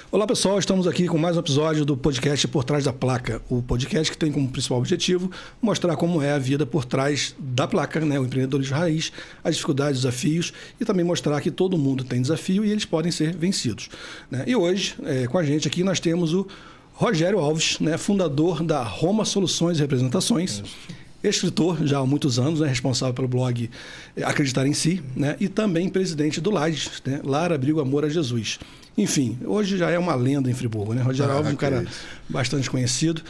Olá pessoal, estamos aqui com mais um episódio do podcast Por Trás da Placa, o podcast que tem como principal objetivo mostrar como é a vida por trás da placa, né? O empreendedorismo raiz, as dificuldades, desafios e também mostrar que todo mundo tem desafio e eles podem ser vencidos, né? E hoje, com a gente aqui, nós temos o Rogério Alves, né? Fundador da Roma Soluções e Representações. Escritor já há muitos anos, né, responsável pelo blog Acreditar em Si, né, e também presidente do LAJES, né, Lar Abrigo Amor a Jesus. Enfim, hoje já é uma lenda em Friburgo, né? Rogério Alves, um cara bastante conhecido.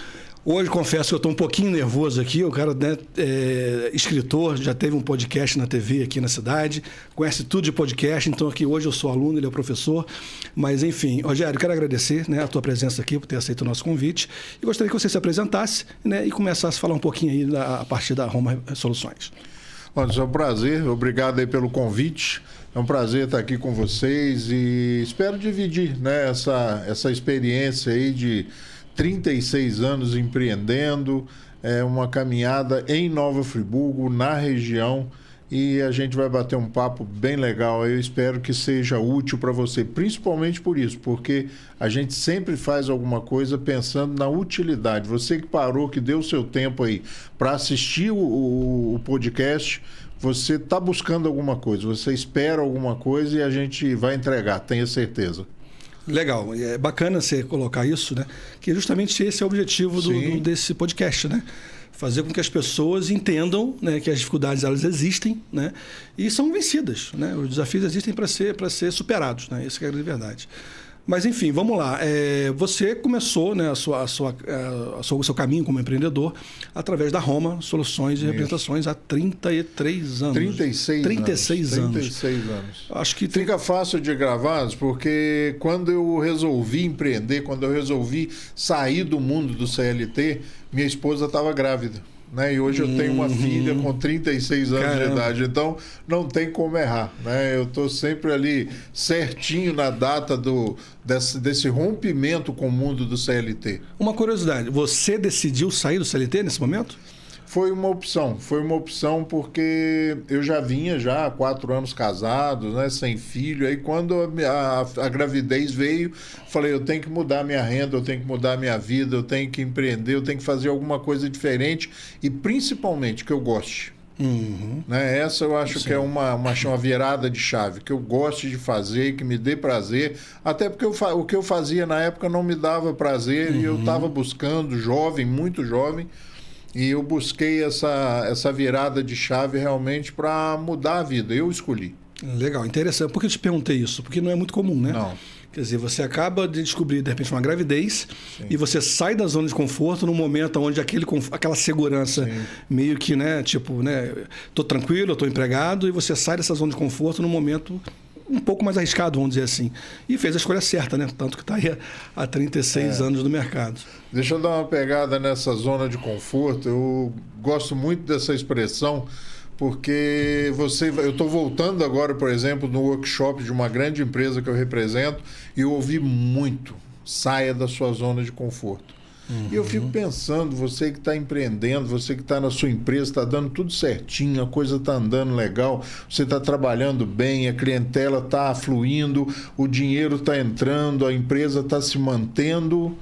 Hoje, confesso que eu estou um pouquinho nervoso aqui. O cara, né, escritor, já teve um podcast na TV aqui na cidade, conhece tudo de podcast, então aqui hoje eu sou aluno, ele é o professor. Mas, enfim, Rogério, quero agradecer, né, a tua presença aqui, por ter aceito o nosso convite. E gostaria que você se apresentasse, né, e começasse a falar um pouquinho aí a partir da Roma Soluções. Olha, é um prazer, obrigado aí pelo convite. É um prazer estar aqui com vocês e espero dividir, né, essa experiência aí de 36 anos empreendendo, uma caminhada em Nova Friburgo, na região, e a gente vai bater um papo bem legal. Eu espero que seja útil para você, principalmente por isso, porque a gente sempre faz alguma coisa pensando na utilidade. Você que parou, que deu o seu tempo aí para assistir o podcast, você está buscando alguma coisa, você espera alguma coisa e a gente vai entregar, tenha certeza. Legal, é bacana você colocar isso, né? Que justamente esse é o objetivo desse podcast, né? Fazer com que as pessoas entendam, né, que as dificuldades elas existem, né? E são vencidas, né? Os desafios existem para ser superados, né? Isso que é a grande verdade. Mas, enfim, vamos lá. Você começou, né, o seu caminho como empreendedor através da Roma Soluções e Representações há 33 anos. 36 anos. 36 anos. Acho que fica fácil de gravar, porque quando eu resolvi empreender, quando eu resolvi sair do mundo do CLT, minha esposa estava grávida, né? E hoje eu tenho uma filha com 36 anos de idade, então não tem como errar, né? Eu estou sempre ali certinho na data desse rompimento com o mundo do CLT. Uma curiosidade, você decidiu sair do CLT nesse momento? Foi uma opção porque eu já vinha há 4 anos casado, né, sem filho. Aí quando a gravidez veio, falei, eu tenho que mudar minha renda, eu tenho que mudar minha vida, eu tenho que empreender, eu tenho que fazer alguma coisa diferente e principalmente que eu goste. Né? Essa eu acho que é uma virada de chave, que eu goste de fazer, que me dê prazer, até porque o que eu fazia na época não me dava prazer e eu estava buscando, jovem, muito jovem, e eu busquei essa virada de chave realmente para mudar a vida. Eu escolhi. Legal, interessante. Por que eu te perguntei isso? Porque não é muito comum, né? Não. Quer dizer, você acaba de descobrir, de repente, uma gravidez e você sai da zona de conforto num momento onde aquela segurança meio que, né, tipo, né, tô tranquilo, eu tô empregado, e você sai dessa zona de conforto num momento um pouco mais arriscado, vamos dizer assim. E fez a escolha certa, né? Tanto que está aí há 36 anos no mercado. Deixa eu dar uma pegada nessa zona de conforto. Eu gosto muito dessa expressão, porque eu estou voltando agora, por exemplo, no workshop de uma grande empresa que eu represento, e eu ouvi muito, saia da sua zona de conforto. E eu fico pensando, você que está empreendendo, você que está na sua empresa, está dando tudo certinho, a coisa está andando legal, você está trabalhando bem, a clientela está fluindo, o dinheiro está entrando, a empresa está se mantendo.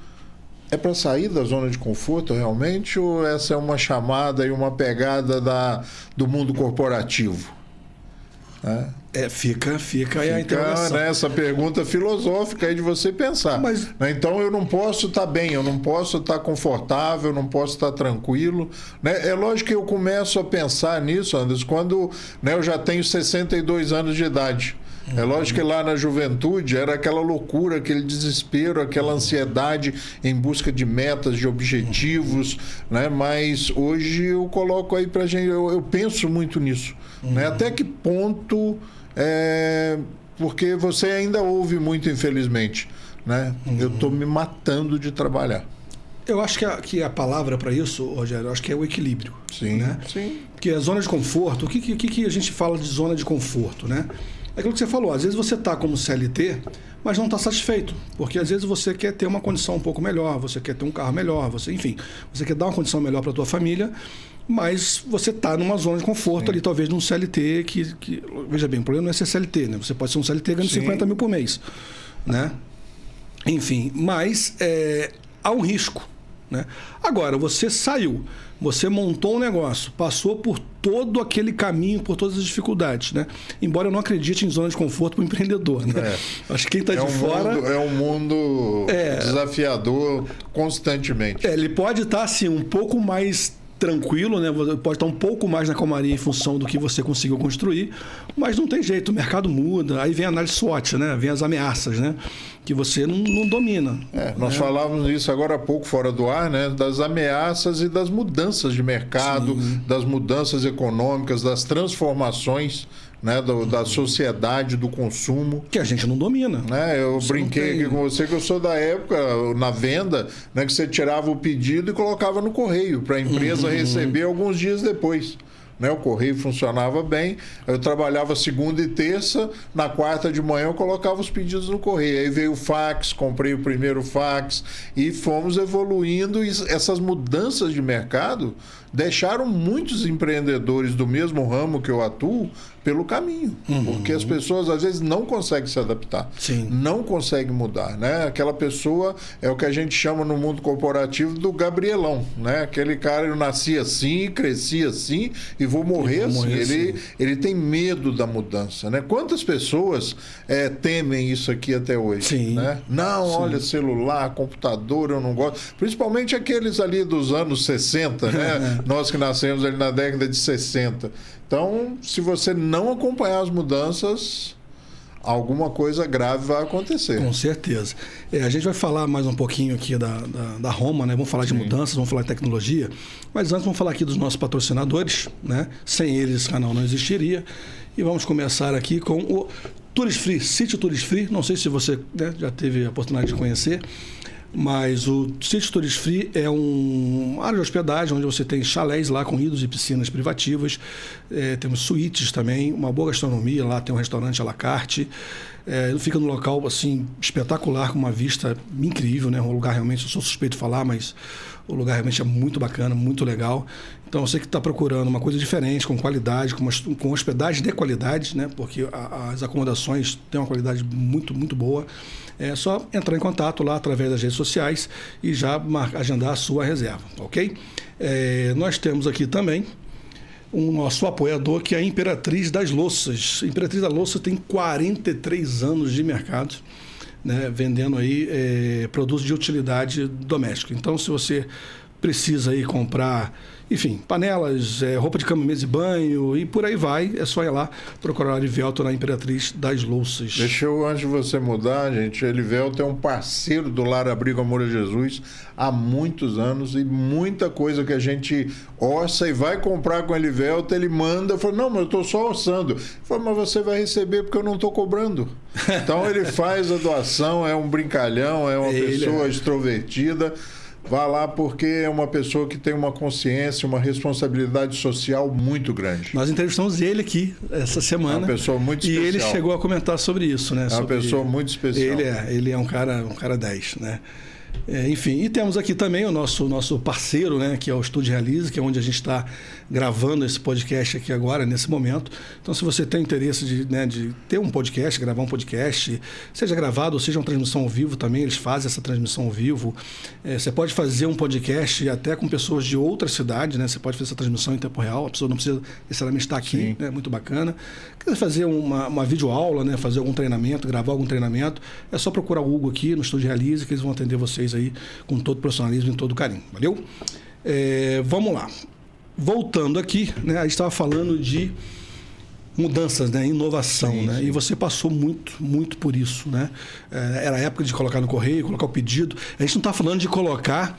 É para sair da zona de conforto realmente, ou essa é uma chamada e uma pegada do mundo corporativo? Fica a interrogação. Essa pergunta filosófica aí de você pensar. Mas, né? Então eu não posso estar bem, eu não posso estar confortável, eu não posso estar tranquilo. Né? É lógico que eu começo a pensar nisso, Anderson, quando, né, eu já tenho 62 anos de idade. É lógico que lá na juventude era aquela loucura, aquele desespero, aquela ansiedade em busca de metas, de objetivos, né? Mas hoje eu coloco aí pra gente, eu penso muito nisso, né? Até que ponto, porque você ainda ouve muito, infelizmente, né? Eu estou me matando de trabalhar. Eu acho que a palavra para isso, Rogério, eu acho que é o equilíbrio. Sim, né? sim. Porque a zona de conforto, o que a gente fala de zona de conforto, né? É aquilo que você falou, às vezes você está como CLT, mas não está satisfeito, porque às vezes você quer ter uma condição um pouco melhor, você quer ter um carro melhor, você quer dar uma condição melhor para a tua família, mas você está numa zona de conforto ali, talvez num CLT que... Veja bem, o problema não é ser CLT, né? Você pode ser um CLT ganhando 50 mil por mês, né? Enfim, mas há um risco, né? Agora, você saiu, você montou um negócio, passou por todo aquele caminho, por todas as dificuldades, né? Embora eu não acredite em zona de conforto para o empreendedor, né? Acho que quem está de fora... É um mundo desafiador constantemente. Ele pode estar, assim, um pouco mais tranquilo, né? Pode estar um pouco mais na calmaria em função do que você conseguiu construir, mas não tem jeito, o mercado muda, aí vem a análise SWOT, né? Vem as ameaças, né? Que você não domina. Nós falávamos isso agora há pouco fora do ar, né? Das ameaças e das mudanças de mercado, das mudanças econômicas, das transformações, né, da sociedade, do consumo. Que a gente não domina. Né? Eu brinquei aqui com você que eu sou da época, na venda, né, que você tirava o pedido e colocava no correio para a empresa receber alguns dias depois. Né? O correio funcionava bem, eu trabalhava segunda e terça, na quarta de manhã eu colocava os pedidos no correio. Aí veio o fax, comprei o primeiro fax e fomos evoluindo. E essas mudanças de mercado deixaram muitos empreendedores do mesmo ramo que eu atuo pelo caminho, porque as pessoas às vezes não conseguem se adaptar, não conseguem mudar, né? Aquela pessoa é o que a gente chama no mundo corporativo do Gabrielão, né? Aquele cara, eu nasci assim, cresci assim e vou morrer assim. Ele tem medo da mudança, né? Quantas pessoas temem isso aqui até hoje, né? Não, olha, celular, computador, eu não gosto, principalmente aqueles ali dos anos 60, né? Nós que nascemos ali na década de 60. Então, se você não acompanhar as mudanças, alguma coisa grave vai acontecer. Com certeza. A gente vai falar mais um pouquinho aqui da Roma, né? Vamos falar de mudanças, vamos falar de tecnologia, mas antes vamos falar aqui dos nossos patrocinadores, né? Sem eles esse canal não existiria. E vamos começar aqui com o Tourist Free, Sítio Tourist Free. Não sei se você, né, já teve a oportunidade de conhecer, mas o Sítio Tourist Free é uma área de hospedagem onde você tem chalés lá com rios e piscinas privativas, temos suítes também, uma boa gastronomia, lá tem um restaurante à la carte, fica num local assim, espetacular, com uma vista incrível, né? Um lugar realmente, eu sou suspeito de falar, mas o lugar realmente é muito bacana, muito legal. Então, você que está procurando uma coisa diferente, com qualidade, com hospedagem de qualidade, né? Porque as acomodações têm uma qualidade muito, muito boa. É só entrar em contato lá através das redes sociais e já agendar a sua reserva, ok? Nós temos aqui também o nosso apoiador, que é a Imperatriz das Louças. A Imperatriz da Louça tem 43 anos de mercado, né, vendendo aí produtos de utilidade doméstica. Então, se você precisa aí comprar, enfim, panelas, roupa de cama, mesa e banho e por aí vai, é só ir lá procurar a Elivelto na Imperatriz das Louças. Deixa eu, antes de você mudar, gente, a Elivelto é um parceiro do Lar Abrigo Amor a Jesus há muitos anos e muita coisa que a gente orça e vai comprar com a Elivelto, ele manda, fala, não, mas eu estou só orçando. Eu falo, mas você vai receber porque eu não estou cobrando. Então ele faz a doação, é um brincalhão, é uma pessoa extrovertida. Vá lá porque é uma pessoa que tem uma consciência, uma responsabilidade social muito grande. Nós entrevistamos ele aqui essa semana. É uma pessoa muito especial. E ele chegou a comentar sobre isso, né? É uma pessoa muito especial. Ele é um cara 10, né? Enfim, e temos aqui também o nosso parceiro, né, que é o Estúdio Realize, que é onde a gente está gravando esse podcast aqui agora, nesse momento. Então, se você tem interesse de ter um podcast, gravar um podcast, seja gravado ou seja uma transmissão ao vivo também, eles fazem essa transmissão ao vivo. Você pode fazer um podcast até com pessoas de outra cidade, né? Você pode fazer essa transmissão em tempo real, a pessoa não precisa necessariamente estar aqui, né? Muito bacana. Quer fazer uma videoaula, né? Fazer algum treinamento, gravar algum treinamento, é só procurar o Hugo aqui no Estúdio Realize, que eles vão atender vocês aí com todo o profissionalismo e todo o carinho. Valeu? Vamos lá. Voltando aqui, né? A gente estava falando de mudanças, né? Inovação, né? E você passou muito por isso, né? Era a época de colocar no correio, colocar o pedido. A gente não está falando de colocar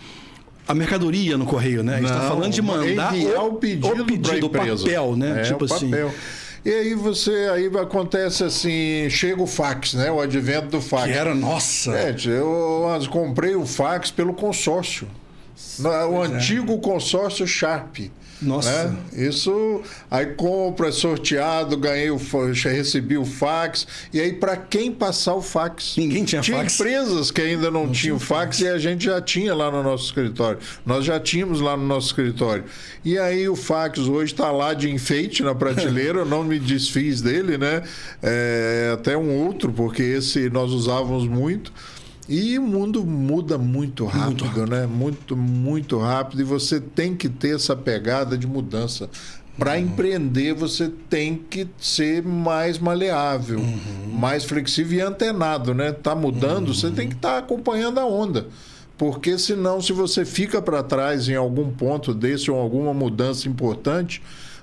a mercadoria no correio, né? A gente está falando de mandar o pedido o papel, né? Tipo assim. E aí acontece assim, chega o fax, né? O advento do fax. Que era, nossa! Eu comprei o fax pelo consórcio. O antigo consórcio Sharp. Nossa. Né? Isso, aí compra, sorteado, recebi o fax. E aí, para quem passar o fax? Ninguém tinha fax. Tinha empresas que ainda não tinham fax e a gente já tinha lá no nosso escritório. Nós já tínhamos lá no nosso escritório. E aí, o fax hoje está lá de enfeite na prateleira. Eu não me desfiz dele, né? Até um outro, porque esse nós usávamos muito. E o mundo muda muito rápido, né? Muito rápido. E você tem que ter essa pegada de mudança. Para empreender, você tem que ser mais maleável, mais flexível e antenado, né? Tá mudando, você tem que estar acompanhando a onda. Porque senão, se você fica para trás em algum ponto desse ou alguma mudança importante,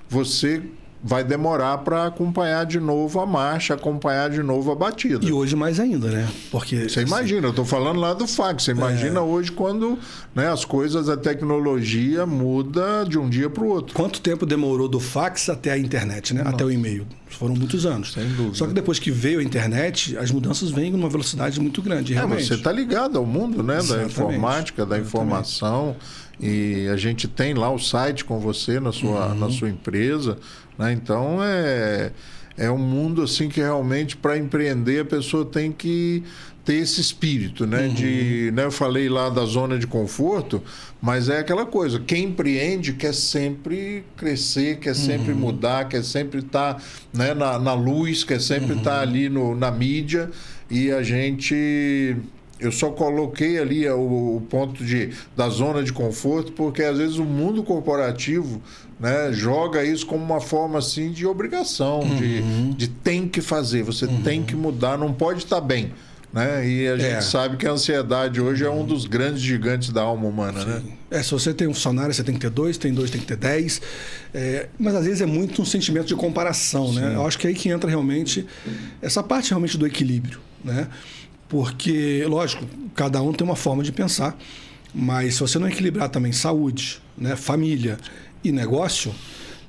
você vai demorar para acompanhar de novo a marcha, acompanhar de novo a batida. E hoje mais ainda, né? Porque você imagina, eu estou falando lá do fax, você imagina hoje quando, né, as coisas, a tecnologia muda de um dia para o outro. Quanto tempo demorou do fax até a internet, né? Até o e-mail? Foram muitos anos. Sem dúvida. Só que depois que veio a internet, as mudanças vêm numa velocidade muito grande, realmente. Você está ligado ao mundo, né? Da informática, da informação. E a gente tem lá o site com você na sua empresa, né? Então é um mundo assim que realmente para empreender a pessoa tem que ter esse espírito, né? Eu falei lá da zona de conforto, mas é aquela coisa, quem empreende quer sempre crescer, quer sempre mudar, quer sempre estar, né, na luz, quer sempre estar ali na mídia. E a gente... Eu só coloquei ali o ponto da zona de conforto, porque às vezes o mundo corporativo, né, joga isso como uma forma assim de obrigação, de tem que fazer, você tem que mudar, não pode estar bem. Né? E a gente sabe que a ansiedade hoje é um dos grandes gigantes da alma humana. Né? Se você tem um funcionário, você tem que ter 2, tem 2, tem que ter 10. Mas às vezes é muito um sentimento de comparação. Né? Eu acho que é aí que entra realmente essa parte realmente do equilíbrio. Né? Porque, lógico, cada um tem uma forma de pensar, mas se você não equilibrar também saúde, né, família e negócio,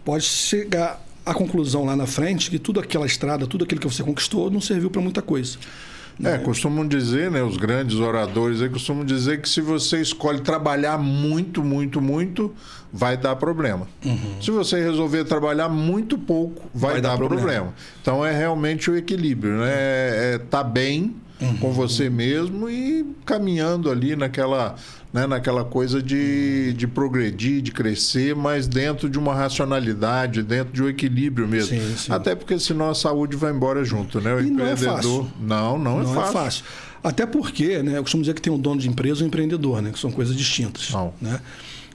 pode chegar à conclusão lá na frente que tudo aquela estrada, tudo aquilo que você conquistou não serviu para muita coisa. Costumam dizer, né, os grandes oradores aí costumam dizer que se você escolhe trabalhar muito, vai dar problema. Se você resolver trabalhar muito pouco, vai dar problema. Então é realmente o equilíbrio, né? Tá bem com você mesmo e caminhando ali naquela coisa de progredir, de crescer, mas dentro de uma racionalidade, dentro de um equilíbrio mesmo. Sim. Até porque senão a saúde vai embora junto, né? O empreendedor... Não é fácil. Até porque, né, eu costumo dizer que tem um dono de empresa e um empreendedor, né, que são coisas distintas. Né?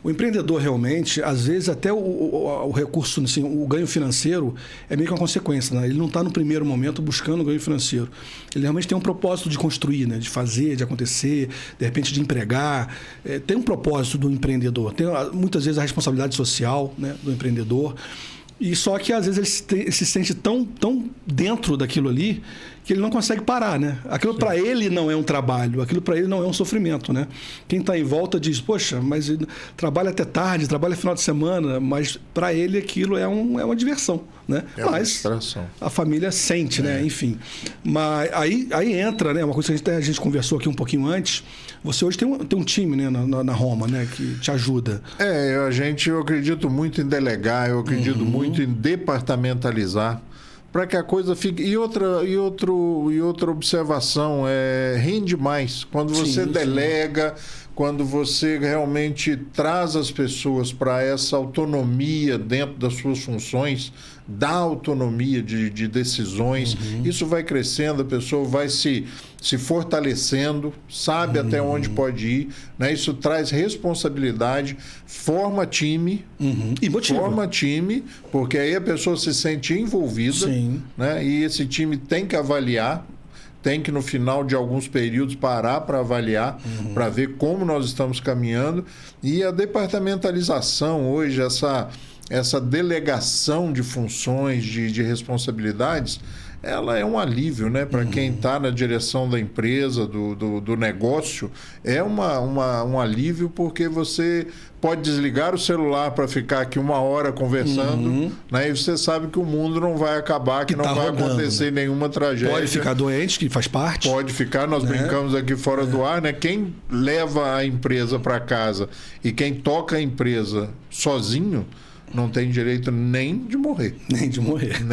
O empreendedor realmente, às vezes até o recurso, assim, o ganho financeiro é meio que uma consequência. Né? Ele não está no primeiro momento buscando ganho financeiro. Ele realmente tem um propósito de construir, né? De fazer, de acontecer, de repente de empregar. Tem um propósito do empreendedor. Tem muitas vezes a responsabilidade social, né, do empreendedor. E só que às vezes ele se sente tão dentro daquilo ali que ele não consegue parar, né? Aquilo para ele não é um trabalho, aquilo para ele não é um sofrimento, né? Quem está em volta diz, poxa, mas ele trabalha até tarde, trabalha final de semana, mas para ele aquilo é uma diversão, né? Mas a família sente, né? Enfim. Mas aí entra, né? Uma coisa que a gente conversou aqui um pouquinho antes. Você hoje tem um time, né, na Roma, né, que te ajuda. Eu acredito muito em delegar, eu acredito muito em departamentalizar, para que a coisa fique... E outra observação, rende mais. Quando você delega, quando você realmente traz as pessoas para essa autonomia dentro das suas funções, dá autonomia de decisões, isso vai crescendo, a pessoa vai se fortalecendo, sabe até onde pode ir, né? Isso traz responsabilidade, forma time, e motiva. Forma time, porque aí a pessoa se sente envolvida, né? E esse time tem que avaliar, tem que no final de alguns períodos parar para avaliar, para ver como nós estamos caminhando. E a departamentalização hoje, essa delegação de funções, de responsabilidades, ela é um alívio, né? Para quem está na direção da empresa, do negócio, é um alívio, porque você pode desligar o celular para ficar aqui 1 hora conversando, né? E você sabe que o mundo não vai acabar, que não vai acontecer nenhuma tragédia. Pode ficar doente, que faz parte. Pode ficar, nós brincamos aqui fora do ar, né? Quem leva a empresa para casa e quem toca a empresa sozinho não tem direito nem de morrer. Nem de morrer.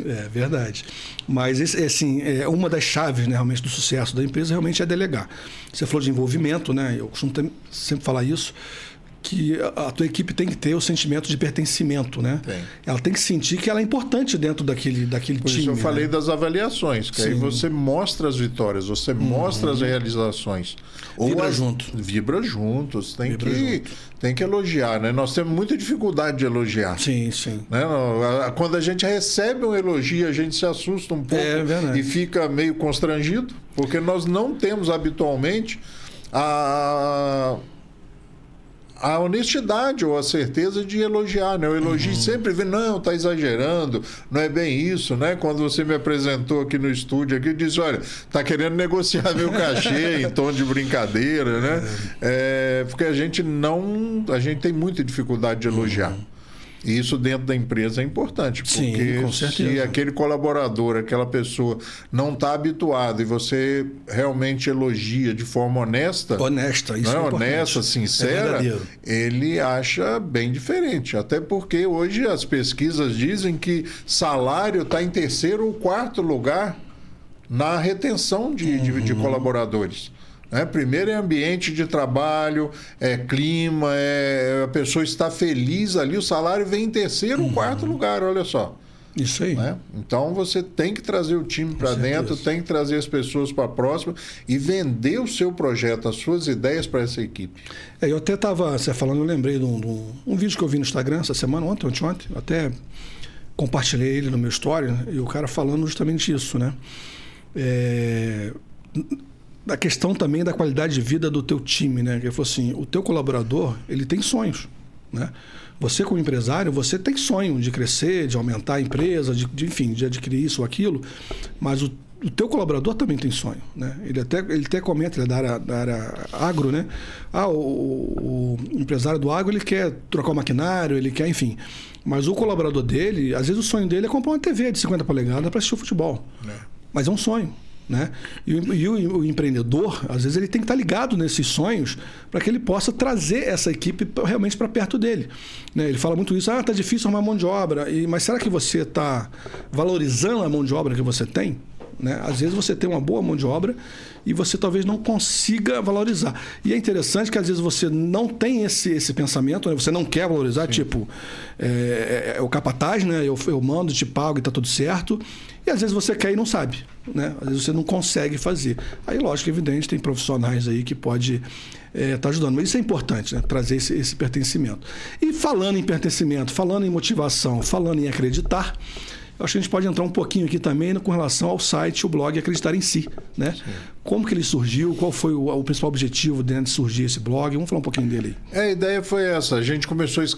É verdade. Mas, assim, uma das chaves, né, realmente do sucesso da empresa realmente é delegar. Você falou de envolvimento, né? Eu costumo sempre falar isso. que a tua equipe tem que ter o sentimento de pertencimento, né? Tem. Ela tem que sentir que ela é importante dentro daquele Por time. isso eu falei, né? das avaliações, que aí você mostra as vitórias, você mostra as realizações. Vibra junto. Vibra juntos, tem que elogiar, né? Nós temos muita dificuldade de elogiar. Sim. Né? Quando a gente recebe um elogio, a gente se assusta um pouco e fica meio constrangido, porque nós não temos habitualmente a honestidade ou a certeza de elogiar, né? Eu elogio sempre vendo, não, tá exagerando, não é bem isso, né? Quando você me apresentou aqui no estúdio, aqui, disse, olha, tá querendo negociar meu cachê em tom de brincadeira, né? Porque a gente tem muita dificuldade de elogiar. E isso dentro da empresa é importante, porque Sim, com certeza. Se aquele colaborador, aquela pessoa não está habituado e você realmente elogia de forma honesta, isso é honesta, sincera, ele acha bem diferente. Até porque hoje as pesquisas dizem que salário está em 3º ou 4º lugar na retenção de colaboradores. Primeiro é ambiente de trabalho, é clima, a pessoa está feliz ali, o salário vem em 3º ou 4º lugar, olha só. Isso aí. Então você tem que trazer o time para dentro, tem que trazer as pessoas para próxima e vender o seu projeto, as suas ideias para essa equipe. Eu até estava falando, eu lembrei de um vídeo que eu vi no Instagram essa semana, ontem, até compartilhei ele no meu story, e o cara falando justamente isso, né? Da questão também da qualidade de vida do teu time, né? Ele falou assim, o teu colaborador, ele tem sonhos, né? Você como empresário, você tem sonho de crescer, de aumentar a empresa, enfim, de adquirir isso ou aquilo, mas o teu colaborador também tem sonho, né? Ele até comenta, ele é da área agro, né? O empresário do agro, ele quer trocar o maquinário, ele quer, enfim. Mas o colaborador dele, às vezes o sonho dele é comprar uma TV de 50 polegadas para assistir o futebol. Mas é um sonho. Né? E o empreendedor, às vezes, ele tem que estar ligado nesses sonhos para que ele possa trazer essa equipe realmente para perto dele. Né? Ele fala muito isso, tá difícil arrumar mão de obra, mas será que você está valorizando a mão de obra que você tem? Né? Às vezes você tem uma boa mão de obra e você talvez não consiga valorizar. E é interessante que às vezes você não tem esse pensamento, né? Você não quer valorizar, tipo, o capataz, né? Eu mando, te pago e está tudo certo. E às vezes você quer e não sabe, né? Às vezes você não consegue fazer. Aí, lógico, evidente, tem profissionais aí que pode estar ajudando. Mas isso é importante, né? Trazer esse pertencimento. E falando em pertencimento, falando em motivação, falando em acreditar, eu acho que a gente pode entrar um pouquinho aqui também com relação ao site, o blog Acreditar em Si, né? Como que ele surgiu, qual foi o principal objetivo dentro de surgir esse blog? Vamos falar um pouquinho dele aí. A ideia foi essa,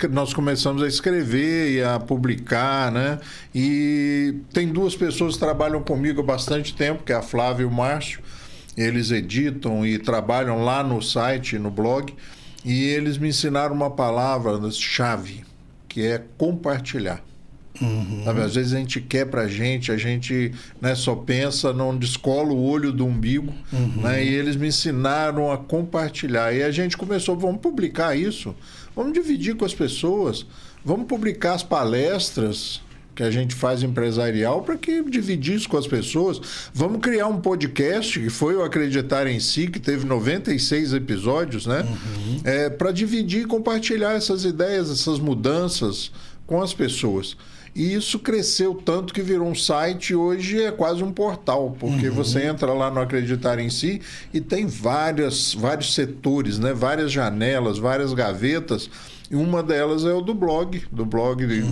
nós começamos a escrever e a publicar, né? E tem 2 pessoas que trabalham comigo há bastante tempo, que é a Flávia e o Márcio. Eles editam e trabalham lá no site, no blog, e eles me ensinaram uma palavra-chave, que é compartilhar. Sabe, às vezes a gente quer pra gente, a gente, né, só pensa, não descola o olho do umbigo, né, e eles me ensinaram a compartilhar. E a gente começou, vamos publicar isso, vamos dividir com as pessoas, vamos publicar as palestras que a gente faz empresarial para que dividir isso com as pessoas. Vamos criar um podcast, que foi o Acreditar em Si, que teve 96 episódios, né? Para dividir e compartilhar essas ideias, essas mudanças com as pessoas. E isso cresceu tanto que virou um site e hoje é quase um portal, porque você entra lá no Acreditar em Si e tem vários setores, né? Várias janelas, várias gavetas, e uma delas é o do blog,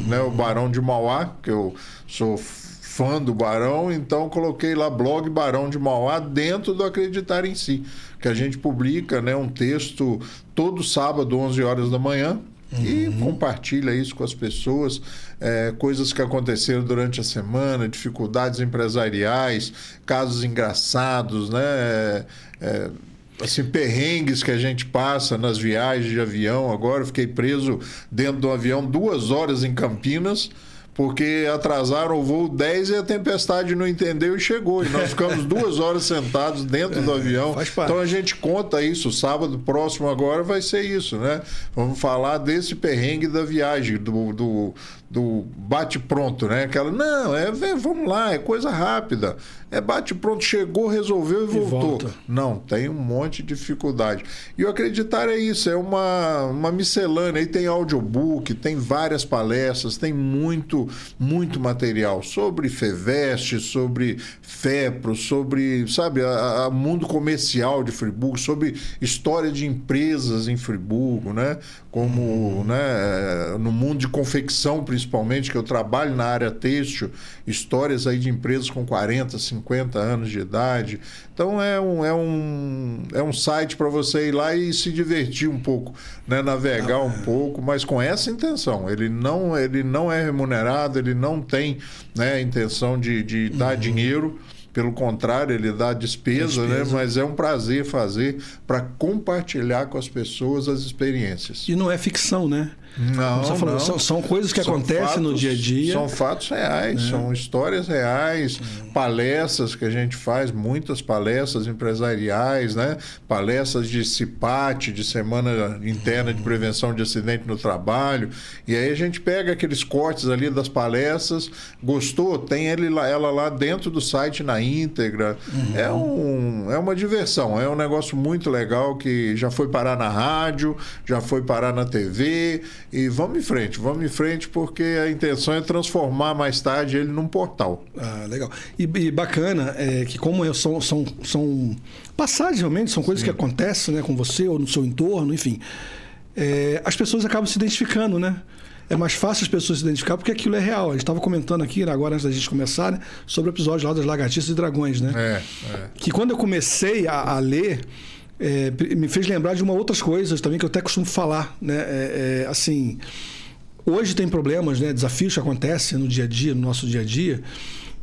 né? O Barão de Mauá, que eu sou fã do Barão, então coloquei lá blog Barão de Mauá dentro do Acreditar em Si, que a gente publica, né, um texto todo sábado, 11 horas da manhã, e compartilha isso com as pessoas, coisas que aconteceram durante a semana, dificuldades empresariais, casos engraçados, né? Assim, perrengues que a gente passa nas viagens de avião. Agora eu fiquei preso dentro do avião 2 horas em Campinas, porque atrasaram o voo 10 e a tempestade não entendeu e chegou. E nós ficamos 2 horas sentados dentro do avião. Então a gente conta isso. Sábado próximo agora vai ser isso, né? Vamos falar desse perrengue da viagem, do bate-pronto, né? Aquela, não, vamos lá, é coisa rápida. É bate-pronto, chegou, resolveu e voltou. Não, tem um monte de dificuldade. E o Acreditar é isso, é uma miscelânea. Aí tem audiobook, tem várias palestras, tem muito material sobre FEVEST, sobre FEPRO, sobre, sabe, o mundo comercial de Friburgo, sobre história de empresas em Friburgo, né? Como né, no mundo de confecção, principalmente, que eu trabalho na área têxtil, histórias aí de empresas com 40, 50 anos de idade. Então é um site para você ir lá e se divertir um pouco, né? Navegar um pouco, mas com essa intenção. Ele não é remunerado, ele não tem, né, a intenção de dar dinheiro. Pelo contrário, ele dá despesa, né? Mas é um prazer fazer para compartilhar com as pessoas as experiências. E não é ficção, né? Não. São coisas que acontecem no dia a dia. São fatos reais, são histórias reais, palestras que a gente faz, muitas palestras empresariais, né? Palestras de CIPAT, de Semana Interna de Prevenção de Acidente no Trabalho. E aí a gente pega aqueles cortes ali das palestras, gostou? Tem ela lá dentro do site na íntegra. É uma diversão, é um negócio muito legal que já foi parar na rádio, já foi parar na TV. E vamos em frente, porque a intenção é transformar mais tarde ele num portal. Ah, legal. E bacana que como são passagens realmente, são coisas que acontecem, né, com você ou no seu entorno, enfim. As pessoas acabam se identificando, né? É mais fácil as pessoas se identificar porque aquilo é real. A gente estava comentando aqui, agora antes da gente começar, né, sobre o episódio lá das lagartixas e dragões, né? Que quando eu comecei a ler... me fez lembrar de outras coisas também que eu até costumo falar, né? Assim, hoje tem problemas, né? Desafios que acontecem no dia a dia, no nosso dia a dia,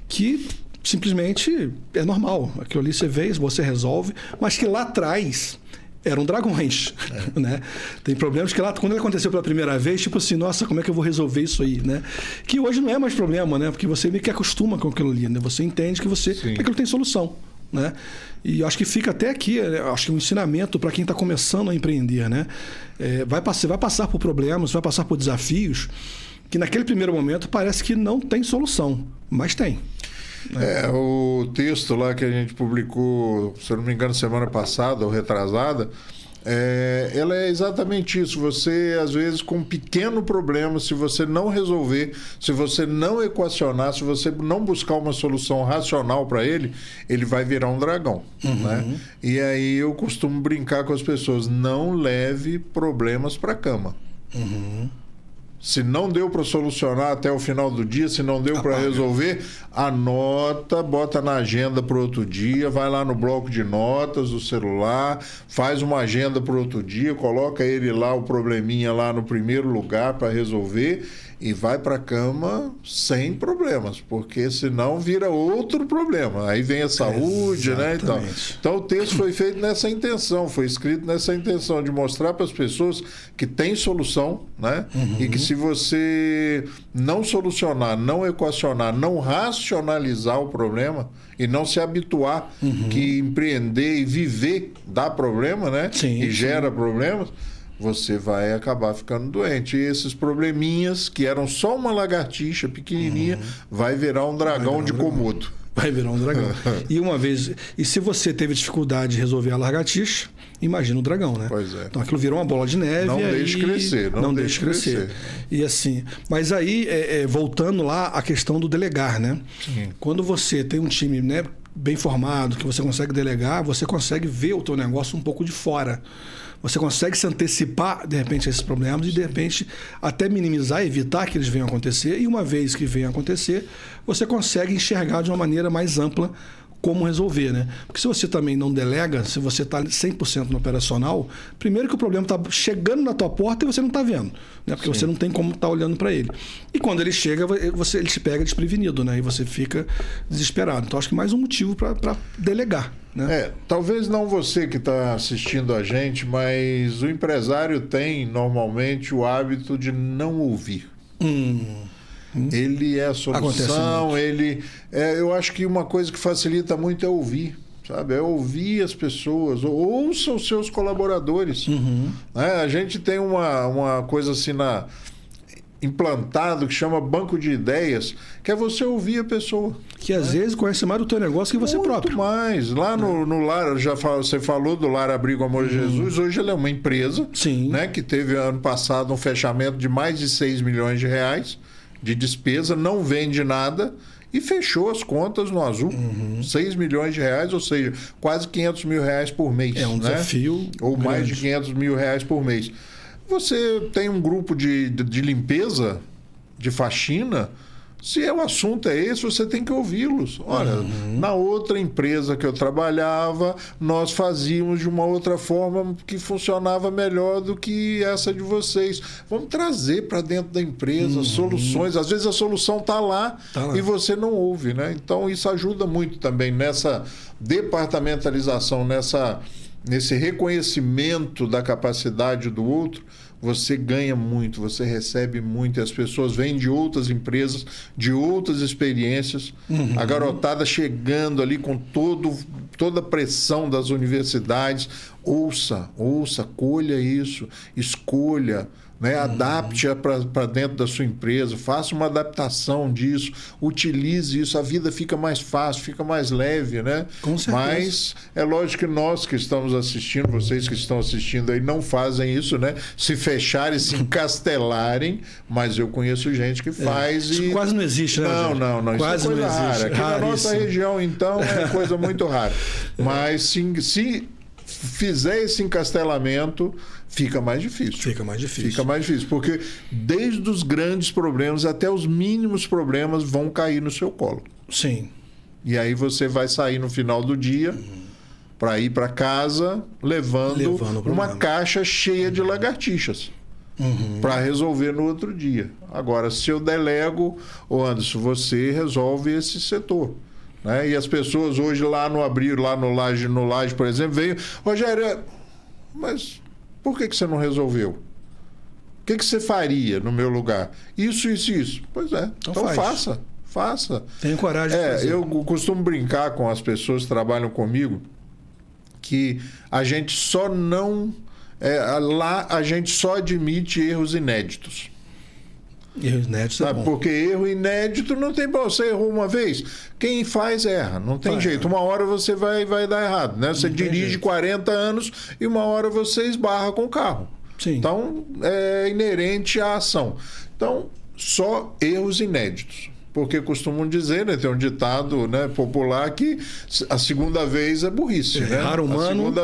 que simplesmente é normal. Aquilo ali você vê, você resolve, mas que lá atrás eram dragões, né? Tem problemas que lá, quando ele aconteceu pela primeira vez, tipo assim, nossa, como é que eu vou resolver isso aí, né? Que hoje não é mais problema, né? Porque você meio que acostuma com aquilo ali, né? Você entende que aquilo tem solução, né? E acho que fica até aqui, acho que um ensinamento para quem está começando a empreender, né? Vai passar por problemas, vai passar por desafios que naquele primeiro momento parece que não tem solução, mas tem. O texto lá que a gente publicou, se eu não me engano, semana passada ou retrasada, ela é exatamente isso. Você, às vezes, com um pequeno problema, se você não resolver, se você não equacionar, se você não buscar uma solução racional para ele, ele vai virar um dragão, né? E aí eu costumo brincar com as pessoas, não leve problemas para a cama. Se não deu para solucionar até o final do dia, se não deu para resolver, anota, bota na agenda para outro dia, vai lá no bloco de notas do celular, faz uma agenda para outro dia, coloca ele lá, o probleminha lá no primeiro lugar para resolver e vai para a cama sem problemas, porque senão vira outro problema. Aí vem a saúde, né? Então o texto foi feito nessa intenção, foi escrito nessa intenção de mostrar para as pessoas que tem solução, né? E que se você não solucionar, não equacionar, não racionalizar o problema e não se habituar que empreender e viver dá problema, né? E gera problemas, você vai acabar ficando doente. E esses probleminhas, que eram só uma lagartixa pequenininha, vai virar um dragão de Komodo. Vai virar um dragão. E se você teve dificuldade de resolver a lagartixa, imagina o dragão, né? Pois é. Então aquilo virou uma bola de neve. Não deixe crescer. Não deixe crescer. E assim, mas aí, voltando lá à questão do delegar, né? Sim. Quando você tem um time, né, bem formado, que você consegue delegar, você consegue ver o teu negócio um pouco de fora. Você consegue se antecipar, de repente, a esses problemas e, de repente, até minimizar, evitar que eles venham a acontecer. E uma vez que venham a acontecer, você consegue enxergar de uma maneira mais ampla como resolver, né? Porque se você também não delega, se você está 100% no operacional, primeiro que o problema está chegando na tua porta e você não está vendo, né? Porque você não tem como estar olhando para ele. E quando ele chega, ele te pega desprevenido, né? E você fica desesperado. Então, acho que mais um motivo para delegar, né? Talvez não você que está assistindo a gente, mas o empresário tem, normalmente, o hábito de não ouvir. ele é a solução, eu acho que uma coisa que facilita muito é ouvir. Sabe? É ouvir as pessoas, ouça os seus colaboradores. A gente tem uma coisa assim implantado que chama banco de ideias, que é você ouvir a pessoa. Que às vezes conhece mais do teu negócio que você muito próprio. Muito mais. Lá no Lar, você falou do Lar Abrigo Amor de Jesus, hoje ela é uma empresa, né, que teve ano passado um fechamento de mais de 6 milhões de reais de despesa, não vende nada, e fechou as contas no azul. 6 milhões de reais, ou seja, quase 500 mil reais por mês. É um desafio ou grande. Mais de 500 mil reais por mês. Você tem um grupo de limpeza, de faxina, se o assunto é esse, você tem que ouvi-los. Olha, na outra empresa que eu trabalhava, nós fazíamos de uma outra forma que funcionava melhor do que essa de vocês. Vamos trazer para dentro da empresa soluções. Às vezes a solução está lá e você não ouve, né? Então isso ajuda muito também nessa departamentalização, nesse reconhecimento da capacidade do outro. Você ganha muito, você recebe muito, e as pessoas vêm de outras empresas, de outras experiências. A garotada chegando ali com toda a pressão das universidades. Ouça, colha isso, escolha, né? Adapte-a para dentro da sua empresa, faça uma adaptação disso, utilize isso, a vida fica mais fácil, fica mais leve, né? Com certeza. Mas é lógico que nós que estamos assistindo, vocês que estão assistindo aí, não fazem isso, né? Se fecharem, se encastelarem, mas eu conheço gente que faz Isso e... quase não existe, né? Não, quase isso é coisa não existe. rara. Aqui na nossa região, então, é coisa muito rara. Mas se fizer esse encastelamento, fica mais difícil. Fica mais difícil, porque desde os grandes problemas até os mínimos problemas vão cair no seu colo. Sim. E aí você vai sair no final do dia para ir para casa levando uma caixa cheia de lagartixas para resolver no outro dia. Agora, se eu delego, Anderson, você resolve esse setor. Né? E as pessoas hoje lá no Abrigo, lá no Laje, por exemplo, veio, Rogério, mas por que você não resolveu? O que você faria no meu lugar? Isso. Pois é, então faça. Tenha coragem de fazer. Eu costumo brincar com as pessoas que trabalham comigo que a gente só não... lá a gente só admite erros inéditos. Erro inédito é bom. Porque erro inédito não tem problema. Você errou uma vez, quem faz erra. Não tem jeito. Uma hora você vai dar errado. Né? Você dirige 40 anos e uma hora você esbarra com o carro. Sim. Então, é inerente à ação. Então, só erros inéditos. Porque costumam dizer, né, tem um ditado, né, popular que a segunda vez é burrice. Errar humano.